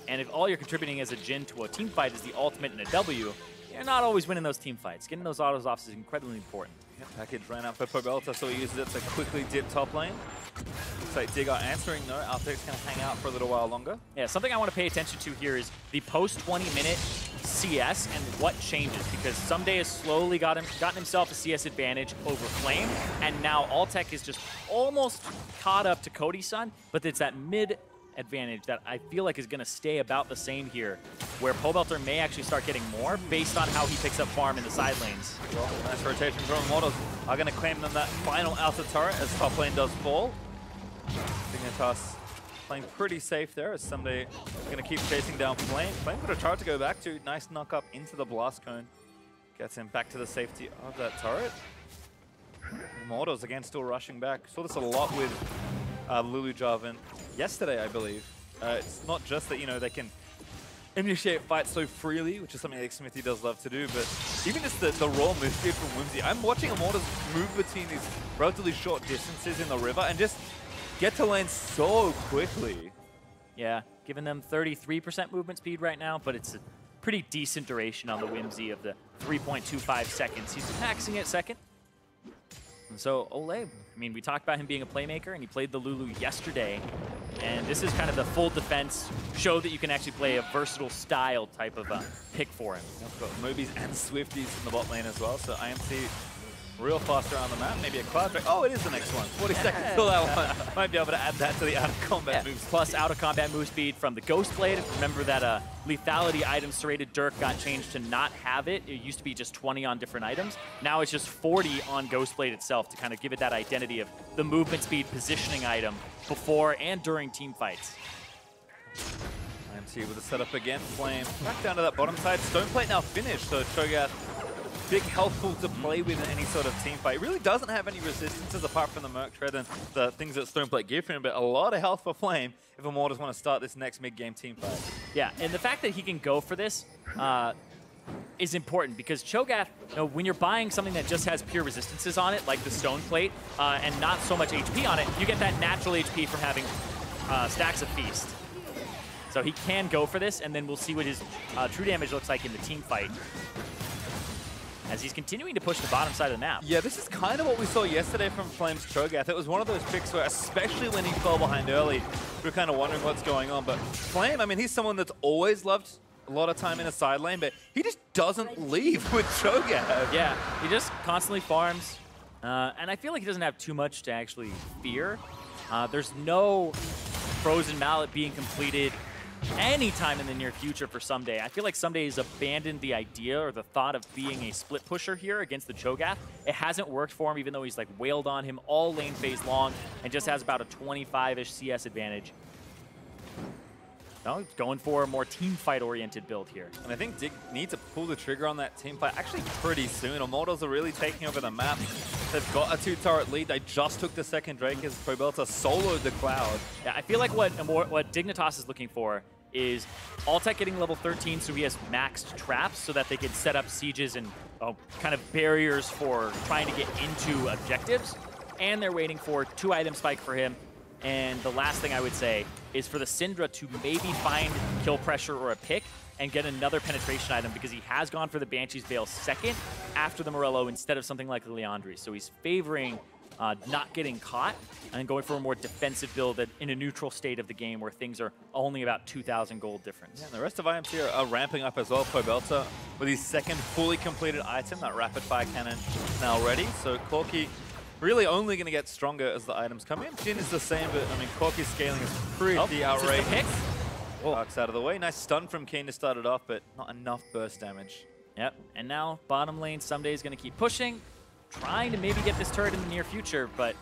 And if all you're contributing as a Jhin to a team fight is the ultimate and a W, you're not always winning those team fights. Getting those autos off is incredibly important. Yeah, package ran out for Pobelter, so he uses it to quickly dip top lane. Looks like Dignitas answering, no, Altec's going to hang out for a little while longer. Yeah, something I want to pay attention to here is the post-20-minute CS and what changes, because Ssumday has slowly gotten himself a CS advantage over Flame, and now Altec is just almost caught up to Cody Sun, but it's that mid advantage that I feel like is going to stay about the same here, where Pobelter may actually start getting more based on how he picks up farm in the side lanes. Well, nice rotation from Immortals. Are going to claim them that final outer turret as top lane does fall. Dignitas playing pretty safe there as Ssumday going to keep chasing down Flame. Flame got a turret to go back to. Nice knock up into the blast cone. Gets him back to the safety of that turret. Immortals again still rushing back. Saw this a lot with Lulu Jarvan yesterday, I believe. It's not just that, they can initiate fights so freely, which is something that Xmithie does love to do, but even just the raw move speed from Whimsy. I'm watching Immortals move between these relatively short distances in the river and just get to lane so quickly. Yeah, giving them 33% movement speed right now, but it's a pretty decent duration on the Whimsy of the 3.25 seconds. He's maxing it second. And so Olleh, I mean, we talked about him being a playmaker, and he played the Lulu yesterday. And this is kind of the full defense show that you can actually play a versatile style type of pick for him. We've got Mobies and Swifties in the bot lane as well, so IMT real fast around the map. Maybe a cloud break. Oh, it is the next one. 40 seconds till that one. Might be able to add that to the out-of-combat move. Plus out-of-combat move speed from the Ghost Blade. Remember that lethality item serrated Dirk got changed to not have it. It used to be just 20 on different items. Now it's just 40 on Ghost Blade itself to kind of give it that identity of the movement speed positioning item before and during team fights. IMT with a setup again. Flame back down to that bottom side. Stoneplate now finished, so Cho'Gath big health pool to play with in any sort of team fight. It really doesn't have any resistances apart from the Merc Tread and the things that Stoneplate give him, but a lot of health for Flame if Immortals want to start this next mid-game team fight. Yeah, and the fact that he can go for this is important, because Cho'Gath, when you're buying something that just has pure resistances on it, like the Stoneplate, and not so much HP on it, you get that natural HP from having stacks of Feast. So he can go for this, and then we'll see what his true damage looks like in the team fight as he's continuing to push the bottom side of the map. Yeah, this is kind of what we saw yesterday from Flame's Cho'Gath. It was one of those picks where, especially when he fell behind early, we were kind of wondering what's going on. But Flame, I mean, he's someone that's always loved a lot of time in a side lane, but he just doesn't leave with Cho'Gath. Yeah, he just constantly farms, and I feel like he doesn't have too much to actually fear. There's no Frozen Mallet being completed anytime in the near future for Ssumday. I feel like Ssumday has abandoned the idea or the thought of being a split pusher here against the Cho'Gath. It hasn't worked for him, even though he's like wailed on him all lane phase long and just has about a 25-ish CS advantage. No, he's going for a more team fight oriented build here. And I think Dig needs to pull the trigger on that team fight actually pretty soon. Immortals are really taking over the map. They've got a 2-turret lead. They just took the second Drake as Pobelter soloed the Cloud. Yeah, I feel like what Dignitas is looking for is Altec getting level 13 so he has maxed traps so that they can set up sieges and kind of barriers for trying to get into objectives. And they're waiting for 2-item spike for him. And the last thing I would say is for the Syndra to maybe find kill pressure or a pick and get another penetration item because he has gone for the Banshee's Veil second after the Morello instead of something like the Leandri. So he's favoring not getting caught and going for a more defensive build in a neutral state of the game where things are only about 2,000 gold difference. Yeah, and the rest of IMT are ramping up as well. Pobelter with his second fully completed item, that rapid fire cannon now ready. So Corki really only going to get stronger as the items come in. Jhin is the same, but I mean, Corki's scaling is pretty outrageous. Darks out of the way. Nice stun from Keane to start it off, but not enough burst damage. Yep, and now bottom lane, Ssumday is going to keep pushing, trying to maybe get this turret in the near future, but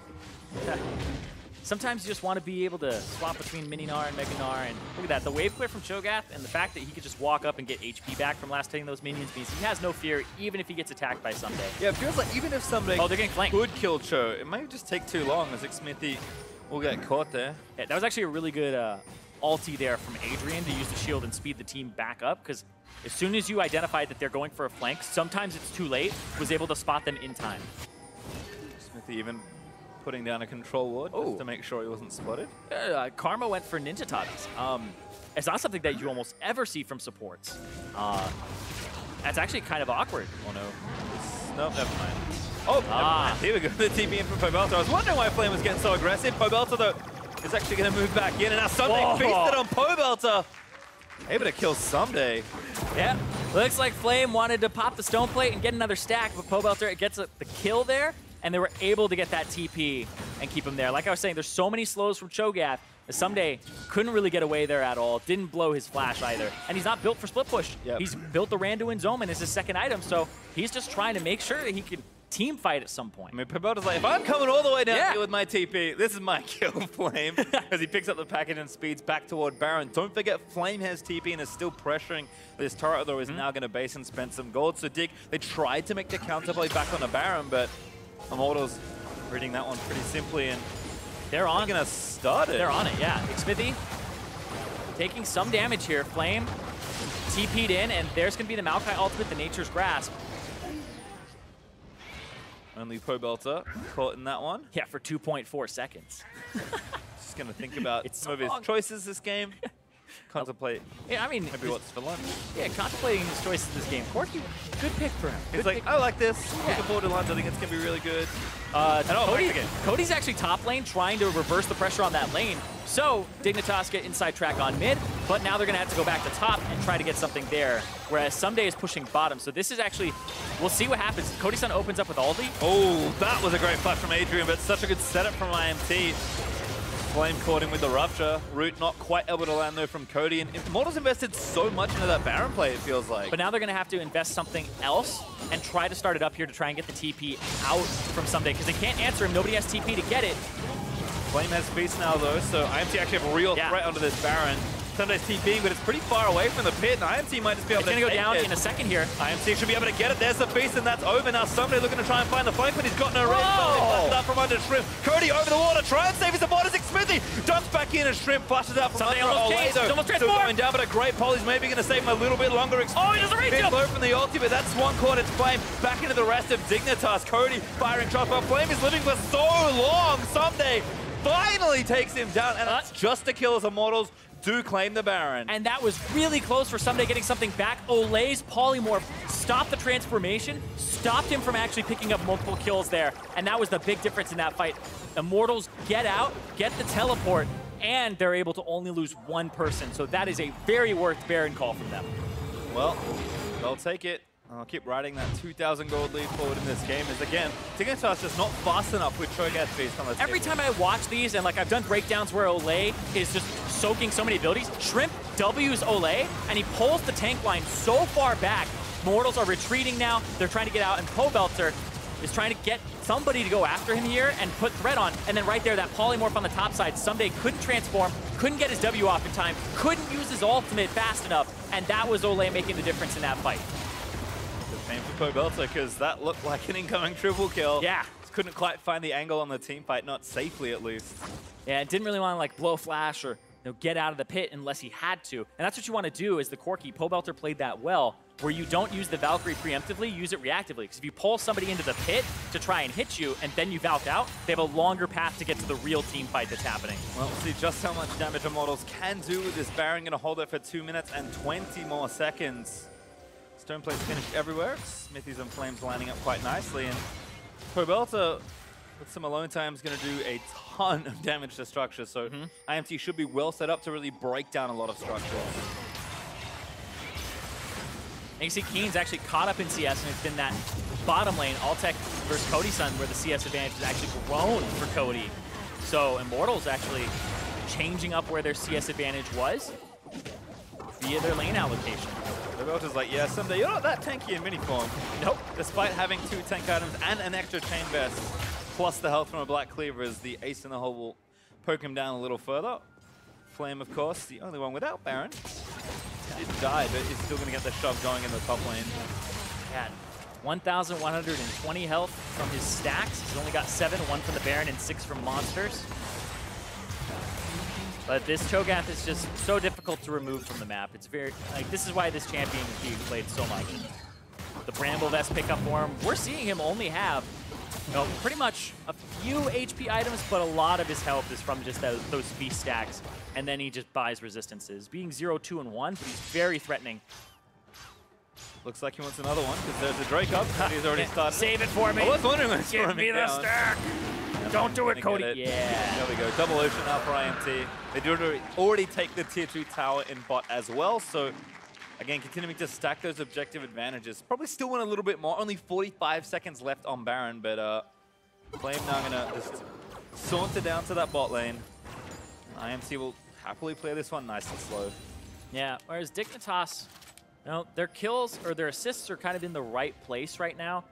sometimes you just want to be able to swap between Mini Gnar and Mega Gnar, and look at that, the wave clear from Cho'Gath, and the fact that he could just walk up and get HP back from last hitting those minions means he has no fear, even if he gets attacked by Ssumday. Yeah, it feels like even if Ssumday they're getting flanked. Could kill Cho, it might just take too long as Xmithie will get caught there. Yeah, that was actually a really good ulti there from Adrian to use the shield and speed the team back up, because as soon as you identified that they're going for a flank, sometimes it's too late, was able to spot them in time. Xmithie even putting down a control ward just to make sure he wasn't spotted. Karma went for Ninja Tatis. It's not something that you almost ever see from supports. That's actually kind of awkward. Oh no. Nope, never mind. Oh, never mind. Here we go. The TP in from Pobelter. I was wondering why Flame was getting so aggressive. Pobelter, though, is actually going to move back in. And now Ssumday feasted on Pobelter. Able to kill Ssumday. Yeah, looks like Flame wanted to pop the stone plate and get another stack, but Pobelter gets the kill there, and they were able to get that TP and keep him there. Like I was saying, there's so many slows from Cho'Gath. Ssumday couldn't really get away there at all, didn't blow his flash either, and he's not built for split push. Yep. He's built the Randuin's Omen as his second item, so he's just trying to make sure that he can team fight at some point. I mean, Pobelter's like, if I'm coming all the way down here with my TP, this is my kill, Flame. As he picks up the package and speeds back toward Baron. Don't forget, Flame has TP and is still pressuring. This turret, though, is now going to base and spend some gold. So Dig, they tried to make the counterplay back on the Baron, but Immortals reading that one pretty simply, and they're on. Going to start it. They're on it, yeah. Xmithie taking some damage here. Flame TP'd in, and there's going to be the Maokai ultimate, the Nature's Grasp. Only Pobelter caught in that one. Yeah, for 2.4 seconds. Just going to think about some of his choices this game. Contemplate. Yeah, I mean, maybe what's for lunch. Yeah, contemplating his choices this game. Corki, good pick for him. He's like, I like this. Looking forward to lunch. I think it's going to be really good. Cody's actually top lane, trying to reverse the pressure on that lane. So Dignitas get inside track on mid, but now they're going to have to go back to top and try to get something there. Whereas Ssumday is pushing bottom. So this is actually, we'll see what happens. Cody Sun opens up with Olleh. Oh, that was a great fight from Adrian, but such a good setup from IMT. Flame caught him with the Rupture. Root not quite able to land though from Cody. And Immortals invested so much into that Baron play, it feels like. But now they're going to have to invest something else and try to start it up here to try and get the TP out from Ssumday, because they can't answer him. Nobody has TP to get it. Flame has Feast now though, so IMT actually have a real threat onto this Baron. Ssumday's TPing, but it's pretty far away from the pit, and IMT might just be able to take it. It's going to go down in a second here. IMT should be able to get it. There's the Feast, and that's over. Now Ssumday looking to try and find the flank, but he's got no range. Flashes out from under Shrimp. Cody over the water, try and save his Immortals. Xmithie dumps back in, and Shrimp flashes out from under Olleh, though. Almost still going down, but a great pull. He's maybe going to save him a little bit longer. Oh, he doesn't reach him! Low from the ulti, but that's one caught its Flame. Back into the rest of Dignitas. Cody firing shots, but Flame is living for so long. Ssumday finally takes him down, and that's just to kill his Immortals. do claim the Baron. And that was really close for Ssumday getting something back. Olleh's polymorph stopped the transformation, stopped him from actually picking up multiple kills there, and that was the big difference in that fight. Immortals get out, get the teleport, and they're able to only lose one person. So that is a very worth Baron call from them. Well, they'll take it. I'll keep riding that 2,000 gold lead forward in this game. As again, Dignitas just not fast enough with Cho'Gath based on this. Every time I watch these, and like I've done breakdowns where Olleh is just soaking so many abilities, Shrimp W's Olleh, and he pulls the tank line so far back. Immortals are retreating now. They're trying to get out, and Pobelter is trying to get somebody to go after him here and put threat on. And then right there, that polymorph on the top side, Ssumday couldn't transform, couldn't get his W off in time, couldn't use his ultimate fast enough, and that was Olleh making the difference in that fight. Pain for Pobelter, because that looked like an incoming triple kill. Yeah. Just couldn't quite find the angle on the team fight, not safely at least. Yeah, and didn't really want to like blow flash or get out of the pit unless he had to. And that's what you want to do as the Corki. Pobelter played that well, where you don't use the Valkyrie preemptively, use it reactively. Because if you pull somebody into the pit to try and hit you, and then you Valk out, they have a longer path to get to the real team fight that's happening. Well, we'll see just how much damage Immortals can do with this Baron. Going to hold it for 2 minutes and 20 more seconds. Stone plate's finished everywhere. Xmithie's and Flames lining up quite nicely, and Pobelter with some alone time is going to do a ton of damage to structure, so IMT should be well set up to really break down a lot of structure. And you see Keane's actually caught up in CS, and it's been that bottom lane, Altec versus Cody Sun, where the CS advantage has actually grown for Cody. So Immortals actually changing up where their CS advantage was via their lane allocation. Pobelter's like, yeah, Ssumday, you're not that tanky in mini form. Nope. Despite having 2 tank items and an extra chain vest, plus the health from a Black Cleaver, as the ace in the hole will poke him down a little further. Flame, of course, the only one without Baron. He did die, but he's still going to get the shove going in the top lane. Yeah, 1,120 health from his stacks. He's only got 7, 1 from the Baron and 6 from monsters. But this Cho'Gath is just so difficult to remove from the map. It's very, like, this is why this champion is being played so much. The Bramble Vest pickup for him, we're seeing him only have, you know, pretty much a few HP items, but a lot of his health is from just those feast stacks. And then he just buys resistances. Being 0, 2, and 1, but he's very threatening. Looks like he wants another one, because there's a Drake up. He's already started. Save it for me. I was wondering when it's Give me the stack. Don't do it, Cody. It. Yeah. There we go. Double Ocean now for IMT. They do already take the tier 2 tower in bot as well. So, again, continuing to stack those objective advantages. Probably still want a little bit more. Only 45 seconds left on Baron, but Flame now going to just saunter down to that bot lane. IMT will happily play this one nice and slow. Yeah, whereas Dignitas, you know, their kills or their assists are kind of in the right place right now.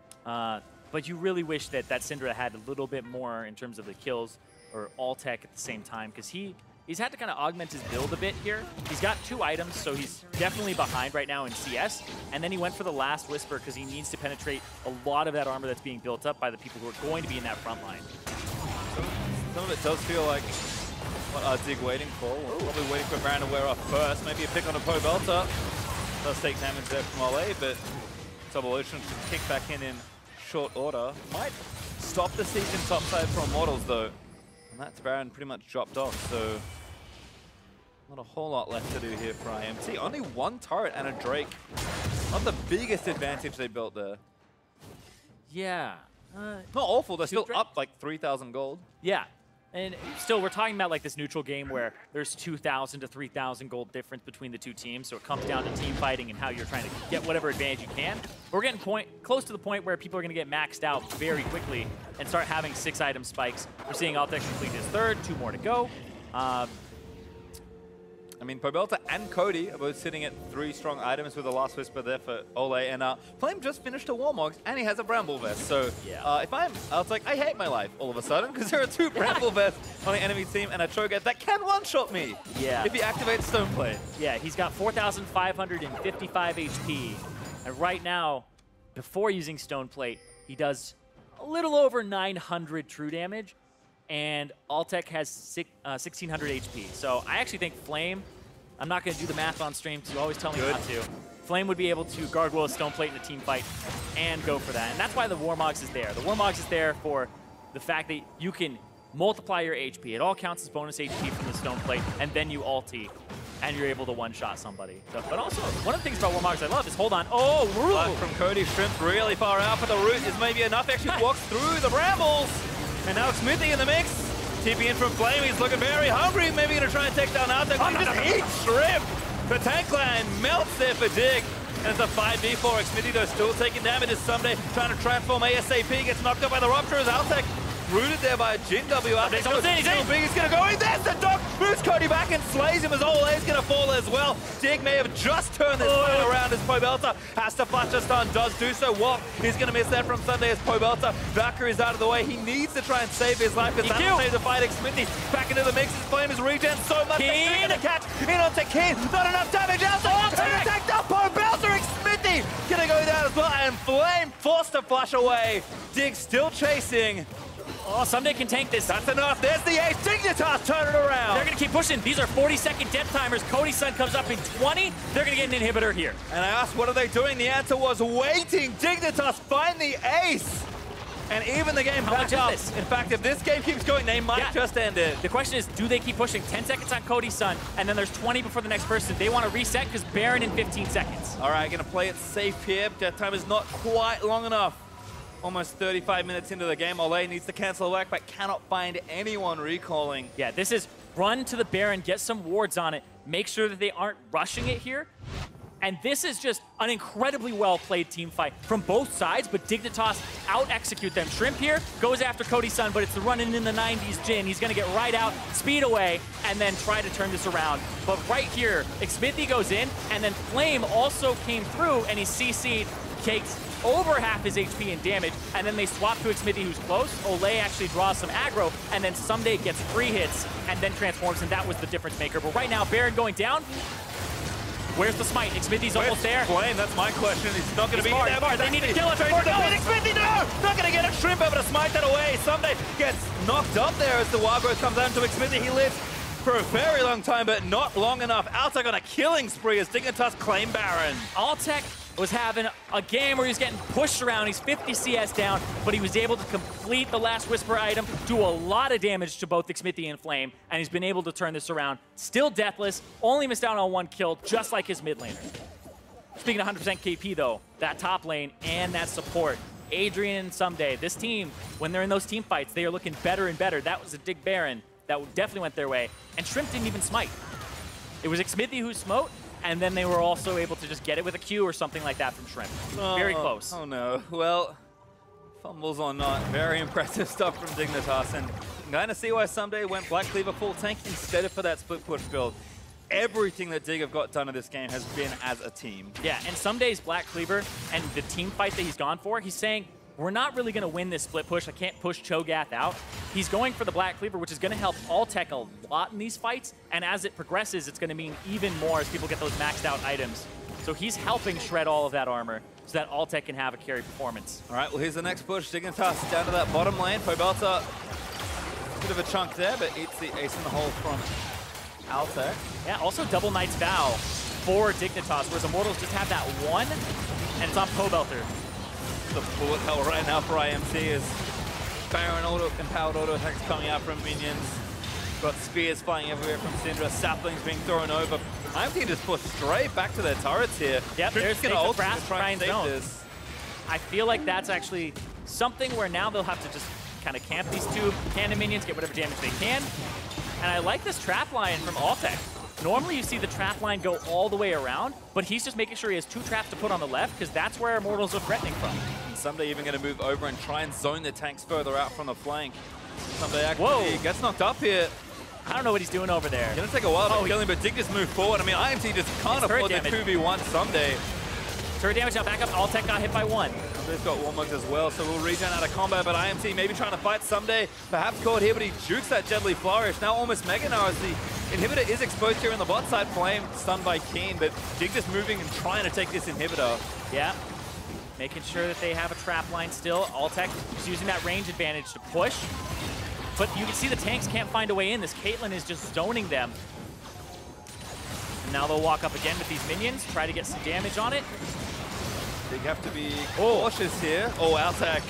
But you really wish that Syndra had a little bit more in terms of the kills or Altec at the same time, because he's had to kind of augment his build a bit here. He's got 2 items, so he's definitely behind right now in CS. And then he went for the last Whisper because he needs to penetrate a lot of that armor that's being built up by the people who are going to be in that front line. Some of it does feel like what Dig waiting for. We're probably waiting for Baron to wear off first. Maybe a pick on a Pobelter. Does take damage there from Olleh, but Double Ocean should kick back in short order. Might stop the season topside from Immortals though. And that's Baron pretty much dropped off, so not a whole lot left to do here for IMT. Only 1 turret and a Drake. Not the biggest advantage they built there. Yeah. Not awful, they're still up like 3,000 gold. Yeah. And still, we're talking about like this neutral game where there's 2,000 to 3,000 gold difference between the 2 teams, so it comes down to team fighting and how you're trying to get whatever advantage you can. But we're getting close to the point where people are going to get maxed out very quickly and start having 6-item spikes. We're seeing Altec complete his 3rd, 2 more to go. I mean, Pobelter and Cody are both sitting at 3 strong items with the last Whisper there for Olleh. And Flame just finished a Warmog, and he has a Bramble Vest. So yeah. if I'm Altec, I hate my life all of a sudden, because there are 2 Bramble Vests on the enemy team and a Cho'Gath that can one-shot me if he activates Stoneplate. Yeah, he's got 4,555 HP. And right now, before using Stoneplate, he does a little over 900 true damage. And Altec has 1,600 HP. So I actually think Flame, I'm not going to do the math on stream because you always tell me not to. Flame would be able to gargoyle a Stoneplate in a team fight and go for that. And that's why the Warmogs is there. The Warmogs is there for the fact that you can multiply your HP. It all counts as bonus HP from the Stoneplate, and then you ulti. and you're able to one-shot somebody. So, but also, one of the things about Warmogs I love is, hold on, oh, Flash from Cody, Shrimp really far out, but the root is maybe enough. Actually walks through the brambles. And now Xmithie in the mix. TP in from Flame, he's looking very hungry. Maybe gonna try and take down Altec. Oh, he just eats Shrimp. The tank line melts there for Dig. And it's a 5v4. Xmithie though still taking damage as Ssumday trying to transform ASAP. Gets knocked up by the Rupturers. Altec rooted there by Jhin W. He's gonna go in. There's the dog. Moves Cody back and slays him as Olleh's gonna fall as well. Dig may have just turned this fight around as Pobelter has to flash a stun. Does do so. What? He's gonna miss that from Ssumday as Pobelter. Valkyrie is out of the way. He needs to try and save his life. Because that'll save the fight. Xmithie back into the mix. His flame is regen so much. Keane gonna catch in onto Keane. Not enough damage. Altec attacked up. Pobelter. Xmithie gonna go down as well. And Flame forced to flush away. Dig still chasing. Oh, Ssumday can tank this. That's enough. There's the ace. Dignitas turn it around. They're going to keep pushing. These are 40-second death timers. Cody Sun comes up in 20. They're going to get an inhibitor here. And I asked, what are they doing? The answer was waiting. Dignitas find the ace. And even the game back up. In fact, if this game keeps going, they might just end it. The question is, do they keep pushing? 10 seconds on Cody Sun, and then there's 20 before the next person. They want to reset because Baron in 15 seconds. All right, going to play it safe here. Death time is not quite long enough. Almost 35 minutes into the game. Olleh needs to cancel a work, but cannot find anyone recalling. Yeah, this is run to the Baron, get some wards on it, make sure that they aren't rushing it here. And this is just an incredibly well-played team fight from both sides, but Dignitas out-execute them. Shrimp here goes after Cody Sun, but it's the running in the 90s Jhin. He's going to get right out, speed away, and then try to turn this around. But right here, Xmithie goes in, and then Flame also came through, and he CC'd, takes over half his HP in damage, and then they swap to Xmithie, who's close. Olleh actually draws some aggro, and then Ssumday gets 3 hits, and then transforms, and that was the difference maker. But right now, Baron going down. Where's the smite? Xmithie's almost there. Flame, that's my question. He's not going to be there. They need to kill it. Xmithie, no! Not going to get a Shrimp able to smite that away. Ssumday gets knocked up there as the wild growth comes down to Xmithie. He lives for a very long time, but not long enough. Altec on a killing spree as Dignitas claim Baron. Altec was having a game where he's getting pushed around. He's 50 CS down, but he was able to complete the last Whisper item, do a lot of damage to both Xmithie and Flame, and he's been able to turn this around. Still deathless, only missed out on 1 kill, just like his mid laner. Speaking of 100% KP though, that top lane and that support, Adrian and Ssumday, this team, when they're in those team fights, they are looking better and better. That was a Dig Baron that definitely went their way, and Shrimp didn't even smite. It was Xmithie who smote, and then they were also able to just get it with a Q or something like that from Shrimp. Very close. Oh no. Well, fumbles or not, very impressive stuff from Dignitas. And I'm going to see why Ssumday went Black Cleaver full tank instead of for that split push build. Everything that Dig have got done in this game has been as a team. Yeah, and Ssumday's Black Cleaver and the team fight that he's gone for, he's saying, we're not really going to win this split push. I can't push Cho'Gath out. He's going for the Black Cleaver, which is going to help Altec a lot in these fights. And as it progresses, it's going to mean even more as people get those maxed out items. So he's helping shred all of that armor so that Altec can have a carry performance. All right, well, here's the next push. Dignitas down to that bottom lane. Pobelter, bit of a chunk there, but eats the ace in the hole from Altec. Yeah, also double Knight's Vow for Dignitas, whereas Immortals just have that 1, and it's on Pobelter. The bullet hell right now for IMT is Baron empowered auto attacks coming out from minions. Got spears flying everywhere from Syndra, saplings being thrown over. IMT just pushed straight back to their turrets here. Yep, there's the ult Brass to try and save this. I feel like that's actually something where now they'll have to just kind of camp these 2 cannon minions, get whatever damage they can. And I like this trap line from Altec. Normally you see the trap line go all the way around, but he's just making sure he has 2 traps to put on the left because that's where Immortals are threatening from. And Ssumday even going to move over and try and zone the tanks further out from the flank. Ssumday actually gets knocked up here. I don't know what he's doing over there. Gonna take a while to kill him, but Dig just moved forward. I mean, IMT just can't afford the 2v1 Ssumday. Turret damage now back up. Altec got hit by 1. They've got Warmugs as well, so we'll regen out of combo, but IMT maybe trying to fight Ssumday. Perhaps caught here, but he jukes that Deadly Flourish. Now almost Mega Gnar as the inhibitor is exposed here in the bot side. Flame stunned by Keane, but Dig just moving and trying to take this inhibitor. Yeah, making sure that they have a trap line still. Altec is using that range advantage to push, but you can see the tanks can't find a way in. This Caitlyn is just zoning them. Now they'll walk up again with these minions, try to get some damage on it. They have to be cautious here. Oh, Altec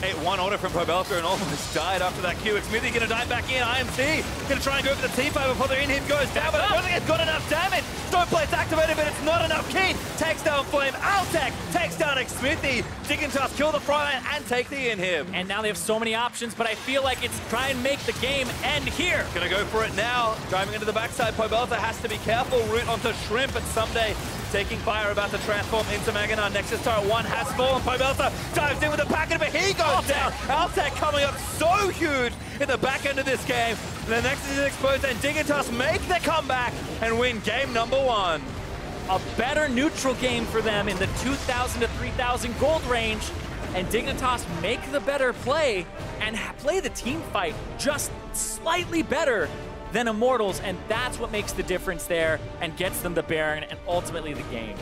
8-1 order from Pobelter and almost died after that Q. Xmithie gonna dive back in. IMT gonna try and go for the T5 before the in-hit goes down, but I don't think it's got enough damage. Stone Plate's activated, but it's not enough. Keane takes down Flame. Altec takes down Xmithie. Dignitas kill the frontline and take the in-hit. And now they have so many options, but I feel like it's try and make the game end here. Gonna go for it now. Driving into the backside, Pobelter has to be careful. Root onto Shrimp, and Ssumday taking fire, about to transform into Gnar. Nexus turret 1 has fallen. Pobelter dives in with a packet, but he goes down. Altec coming up so huge in the back end of this game. The Nexus is exposed, and Dignitas make the comeback and win game number 1. A better neutral game for them in the 2,000 to 3,000 gold range, and Dignitas make the better play and play the team fight just slightly better than Immortals, and that's what makes the difference there and gets them the Baron and ultimately the game.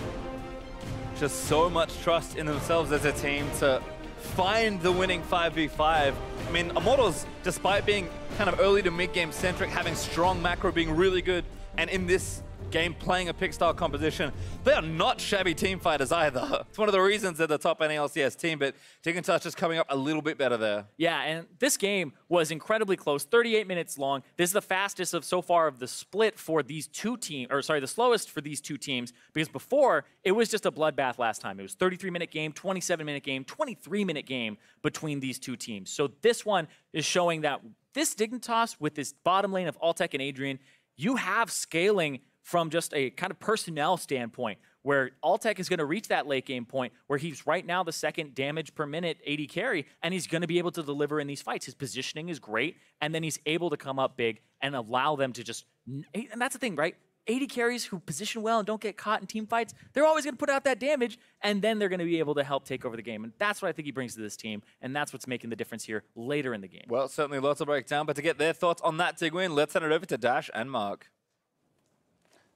Just so much trust in themselves as a team to find the winning 5v5. I mean, Immortals, despite being kind of early to mid-game centric, having strong macro, being really good, and in this game playing a pick style composition, they are not shabby team fighters either. It's one of the reasons they're the top LCS team, but Dignitas just coming up a little bit better there. Yeah, and this game was incredibly close, 38 minutes long. This is the fastest of so far of the split for these two teams, or sorry, the slowest for these two teams, because before it was just a bloodbath last time. It was 33-minute game, 27-minute game, 23-minute game between these two teams. So this one is showing that this Dignitas with this bottom lane of Altec and Adrian, you have scaling from just a kind of personnel standpoint, where Altec is going to reach that late game point where he's right now the second damage per minute AD carry, and he's going to be able to deliver in these fights. His positioning is great, and then he's able to come up big and allow them to just, and that's the thing, right? AD carries who position well and don't get caught in team fights, they're always going to put out that damage, and then they're going to be able to help take over the game. And that's what I think he brings to this team, and that's what's making the difference here later in the game. Well, certainly lots of breakdown, but to get their thoughts on that Dig win, let's send it over to Dash and Mark.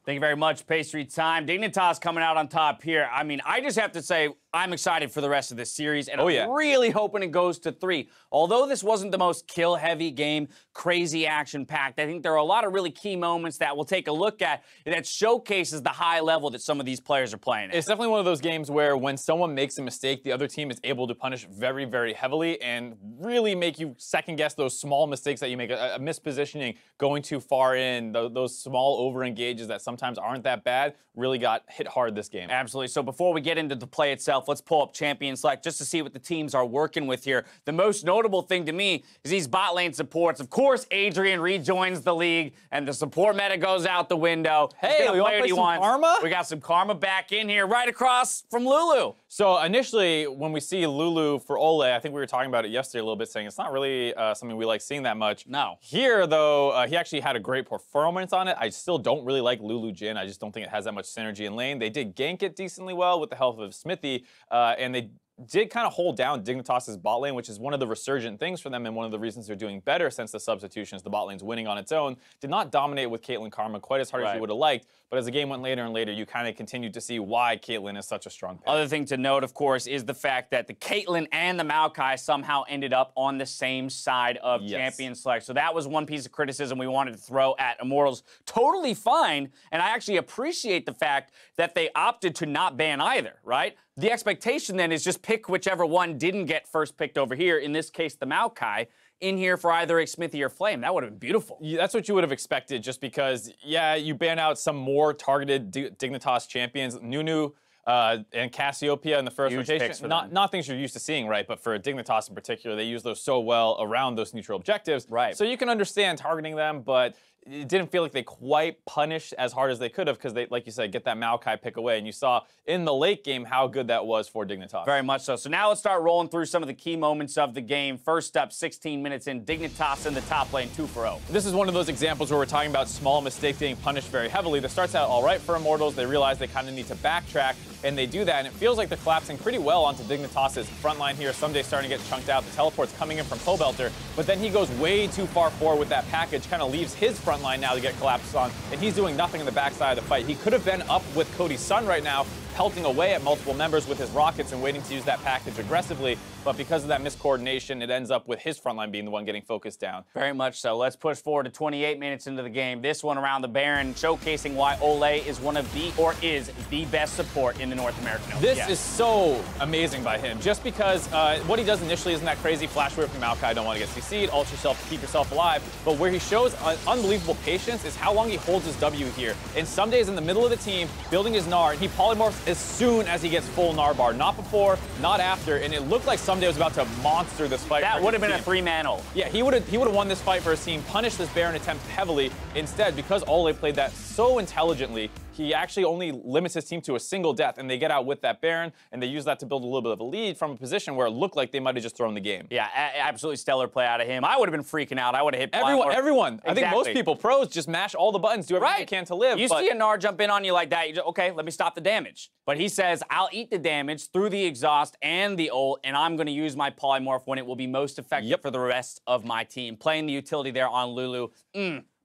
Thank you very much, Pastry Time. Dignitas coming out on top here. I mean, I just have to say, I'm excited for the rest of this series, and I'm really hoping it goes to 3. Although this wasn't the most kill-heavy game, crazy action-packed, I think there are a lot of really key moments that we'll take a look at that showcases the high level that some of these players are playing at. It's definitely one of those games where when someone makes a mistake, the other team is able to punish very, very heavily and really make you second-guess those small mistakes that you make, a mispositioning, going too far in, those small over-engages that sometimes aren't that bad, really got hit hard this game. Absolutely. So before we get into the play itself, let's pull up Champion Select just to see what the teams are working with here. The most notable thing to me is these bot lane supports. Of course, Adrian rejoins the league, and the support meta goes out the window. Hey, we want to play some Karma? We got some Karma back in here, right across from Lulu. So initially, when we see Lulu for Olleh, I think we were talking about it yesterday a little bit, saying it's not really something we like seeing that much. No. Here, though, he actually had a great performance on it. I still don't really like Lulu Jhin. I just don't think it has that much synergy in lane. They did gank it decently well with the help of Xmithie, and they did kind of hold down Dignitas' bot lane, which is one of the resurgent things for them and one of the reasons they're doing better since the substitutions. The bot lane's winning on its own. Did not dominate with Caitlyn Karma quite as hard as you would have liked, but as the game went later and later, you kind of continued to see why Caitlyn is such a strong pick. Other thing to note, of course, is the fact that the Caitlyn and the Maokai somehow ended up on the same side of Champion Select. So that was one piece of criticism we wanted to throw at Immortals. Totally fine, and I actually appreciate the fact that they opted to not ban either, right? The expectation then is just pick whichever one didn't get first picked over here, in this case the Maokai, in here for either Xmithie or Flame. That would have been beautiful. Yeah, that's what you would have expected, just because, yeah, you ban out some more targeted Dignitas champions, Nunu and Cassiopeia in the first rotation. Not things you're used to seeing, right? But for Dignitas in particular, they use those so well around those neutral objectives. Right. So you can understand targeting them, but it didn't feel like they quite punished as hard as they could have, because they, like you said, get that Maokai pick away, and you saw in the late game how good that was for Dignitas. Very much so. So now let's start rolling through some of the key moments of the game. First up, 16 minutes in, Dignitas in the top lane, 2-for-0. This is one of those examples where we're talking about small mistakes being punished very heavily. That starts out all right for Immortals. They realize they kind of need to backtrack, and they do that, and it feels like they're collapsing pretty well onto Dignitas' front line here. Ssumday starting to get chunked out. The teleport's coming in from Pobelter, but then he goes way too far forward with that package, kind of leaves his front line now to get collapsed on, and he's doing nothing in the backside of the fight. He could have been up with Cody Sun right now, pelting away at multiple members with his rockets and waiting to use that package aggressively. But because of that miscoordination, it ends up with his frontline being the one getting focused down. Very much so. Let's push forward to 28 minutes into the game. This one around the Baron, showcasing why Olleh is one of the, or is the best support in the North American LCS. This is so amazing by him, just because what he does initially isn't that crazy. Flash away from Maokai, don't want to get CC'd, ult yourself to keep yourself alive. But where he shows unbelievable patience is how long he holds his W here. And Ssumday is in the middle of the team, building his Gnar, and he polymorphs as soon as he gets full Gnar bar. Not before, not after, and it looked like Ssumday was about to monster this fight. That would have been team. a 3-man ult. Yeah, he would have won this fight for his team, punished this Baron attempt heavily. Instead, because Olleh played that so intelligently, he actually only limits his team to a single death, and they get out with that Baron, and they use that to build a little bit of a lead from a position where it looked like they might have just thrown the game. Yeah, absolutely stellar play out of him. I would have been freaking out. I would have hit Everyone. Exactly. I think most people, pros, just mash all the buttons, do everything they can to live. You see a Gnar jump in on you like that, you just, okay, let me stop the damage. But he says, I'll eat the damage through the exhaust and the ult, and I'm going to use my polymorph when it will be most effective for the rest of my team. Playing the utility there on Lulu,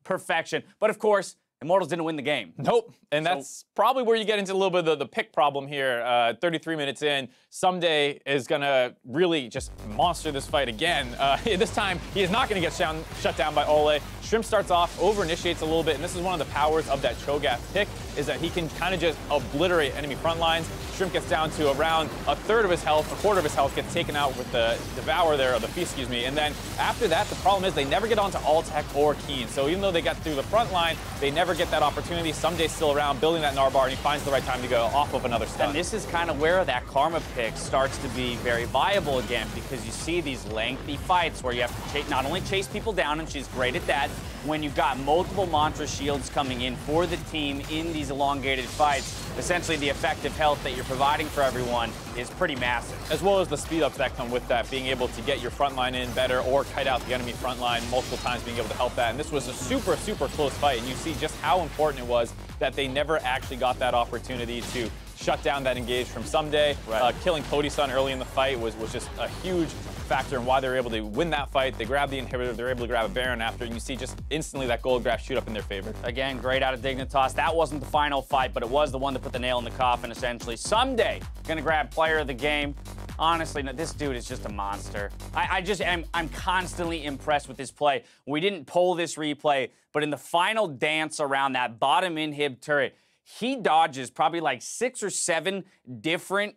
perfection. But of course, Immortals didn't win the game. Nope. And that's probably where you get into a little bit of the pick problem here. 33 minutes in, Ssumday is going to really just monster this fight again. This time, he is not going to get shut down by Olleh. Shrimp starts off, over-initiates a little bit, and this is one of the powers of that Cho'Gath pick, is that he can kind of just obliterate enemy front lines. Shrimp gets down to around a third of his health, a quarter of his health gets taken out with the Devour there, or the Feast, excuse me. And then after that, the problem is they never get onto Altec or Keane. So even though they got through the front line, they never get that opportunity. Ssumday's still around, building that Gnar bar, and he finds the right time to go off of another stun. And this is kind of where that Karma pick starts to be very viable again, because you see these lengthy fights where you have to not only chase people down, and she's great at that, when you've got multiple mantra shields coming in for the team in these elongated fights, essentially the effective health that you're providing for everyone is pretty massive. As well as the speed ups that come with that, being able to get your front line in better or kite out the enemy front line multiple times, being able to help that. And this was a super, super close fight, and you see just how important it was that they never actually got that opportunity to shut down that engage from Ssumday. Killing Cody Sun early in the fight was just a huge factor in why they were able to win that fight. They grabbed the inhibitor, they're able to grab a Baron after, and you see just instantly that gold graph shoot up in their favor. Again, great out of Dignitas. That wasn't the final fight, but it was the one that put the nail in the coffin, essentially. Ssumday gonna grab player of the game. Honestly, no, this dude is just a monster. I'm constantly impressed with his play. We didn't pull this replay, but in the final dance around that bottom inhib turret, he dodges probably like 6 or 7 different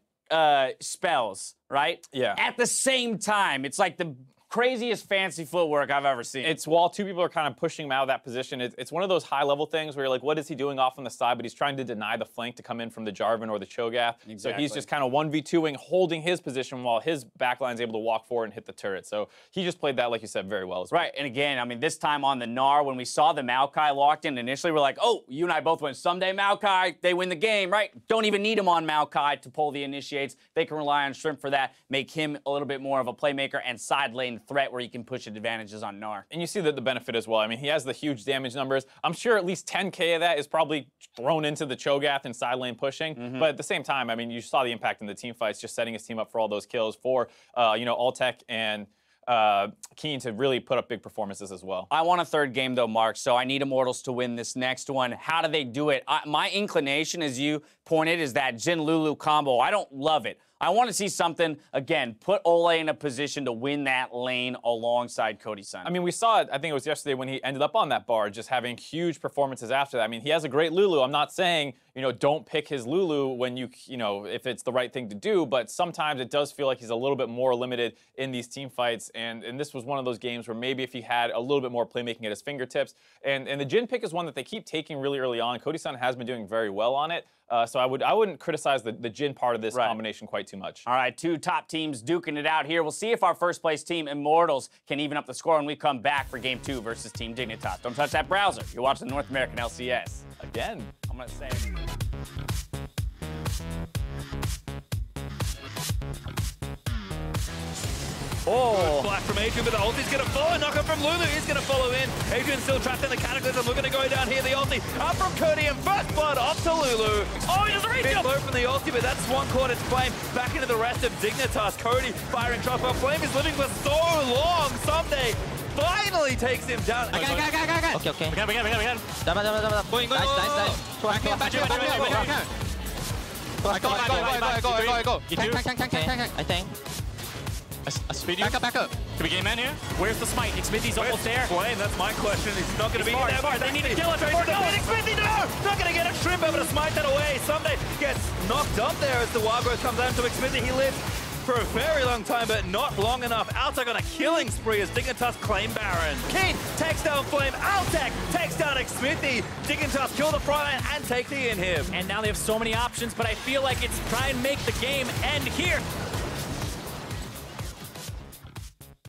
spells, right? Yeah. At the same time. It's like the craziest fancy footwork I've ever seen. It's while two people are kind of pushing him out of that position, it's one of those high-level things where you're like, what is he doing off on the side? But he's trying to deny the flank to come in from the Jarvan or the Cho'Gath. Exactly. So he's just kind of 1v2ing, holding his position while his backline's able to walk forward and hit the turret. So he just played that, like you said, very well as well. Right, and again, I mean, this time on the Gnar, when we saw the Maokai locked in, initially we're like, oh, you and I both went, Ssumday Maokai, they win the game, right? Don't even need him on Maokai to pull the initiates. They can rely on Shrimp for that, make him a little bit more of a playmaker and side lane threat where you can push advantages on Gnar. And you see the benefit as well. I mean, he has the huge damage numbers. I'm sure at least 10K of that is probably thrown into the Cho'Gath and side lane pushing. But at the same time, I mean, you saw the impact in the team fights, just setting his team up for all those kills for, Altec and Keane to really put up big performances as well. I want a third game though, Mark, so I need Immortals to win this next one. How do they do it? My inclination, as you pointed, is that Jhin Lulu combo. I don't love it. I want to see something, again, put Olleh in a position to win that lane alongside Cody Sun. I mean, we saw it, I think it was yesterday when he ended up on that bar, just having huge performances after that. I mean, he has a great Lulu. I'm not saying, don't pick his Lulu when if it's the right thing to do, but sometimes it does feel like he's a little bit more limited in these team fights. And this was one of those games where maybe if he had a little bit more playmaking at his fingertips. And the Jhin pick is one that they keep taking really early on. Cody Sun has been doing very well on it. So I wouldn't criticize the Jhin part of this combination quite too much. All right, 2 top teams duking it out here. We'll see if our first place team, Immortals, can even up the score when we come back for Game 2 versus Team Dignitas. Don't touch that browser. You're watching the North American LCS. Again. I'm going to say... Oh, flash from Adrian, but the ulti's going to follow. Knock-up from Lulu is going to follow in. Adrian's still trapped in the cataclysm. We're going to go down here. The ulti up from Cody and first blood off to Lulu. Oh, he doesn't reach him. Low from the ulti, but that's one caught its flame back into the rest of Dignitas. Cody firing shots, but Flame is living for so long. Ssumday finally takes him down. Okay. We got him. Going. I go. You Tank. do? I think. A speedy. Back up. Can we game in here? Where's the smite? Xmithie's almost there. Flame, that's my question. He's not going to be Smart, there. smart. They need to kill it. Xmithie, no! Not going to get a shrimp able to smite that away. Ssumday gets knocked up there as the Wagro comes down to Xmithie. He lives for a very long time, but not long enough. Altec on a killing spree as Dignitas claim Baron. Keane takes down Flame. Altec takes down Xmithie. Dignitas kill the frontline and take the inhib. And now they have so many options, but I feel like it's try and make the game end here.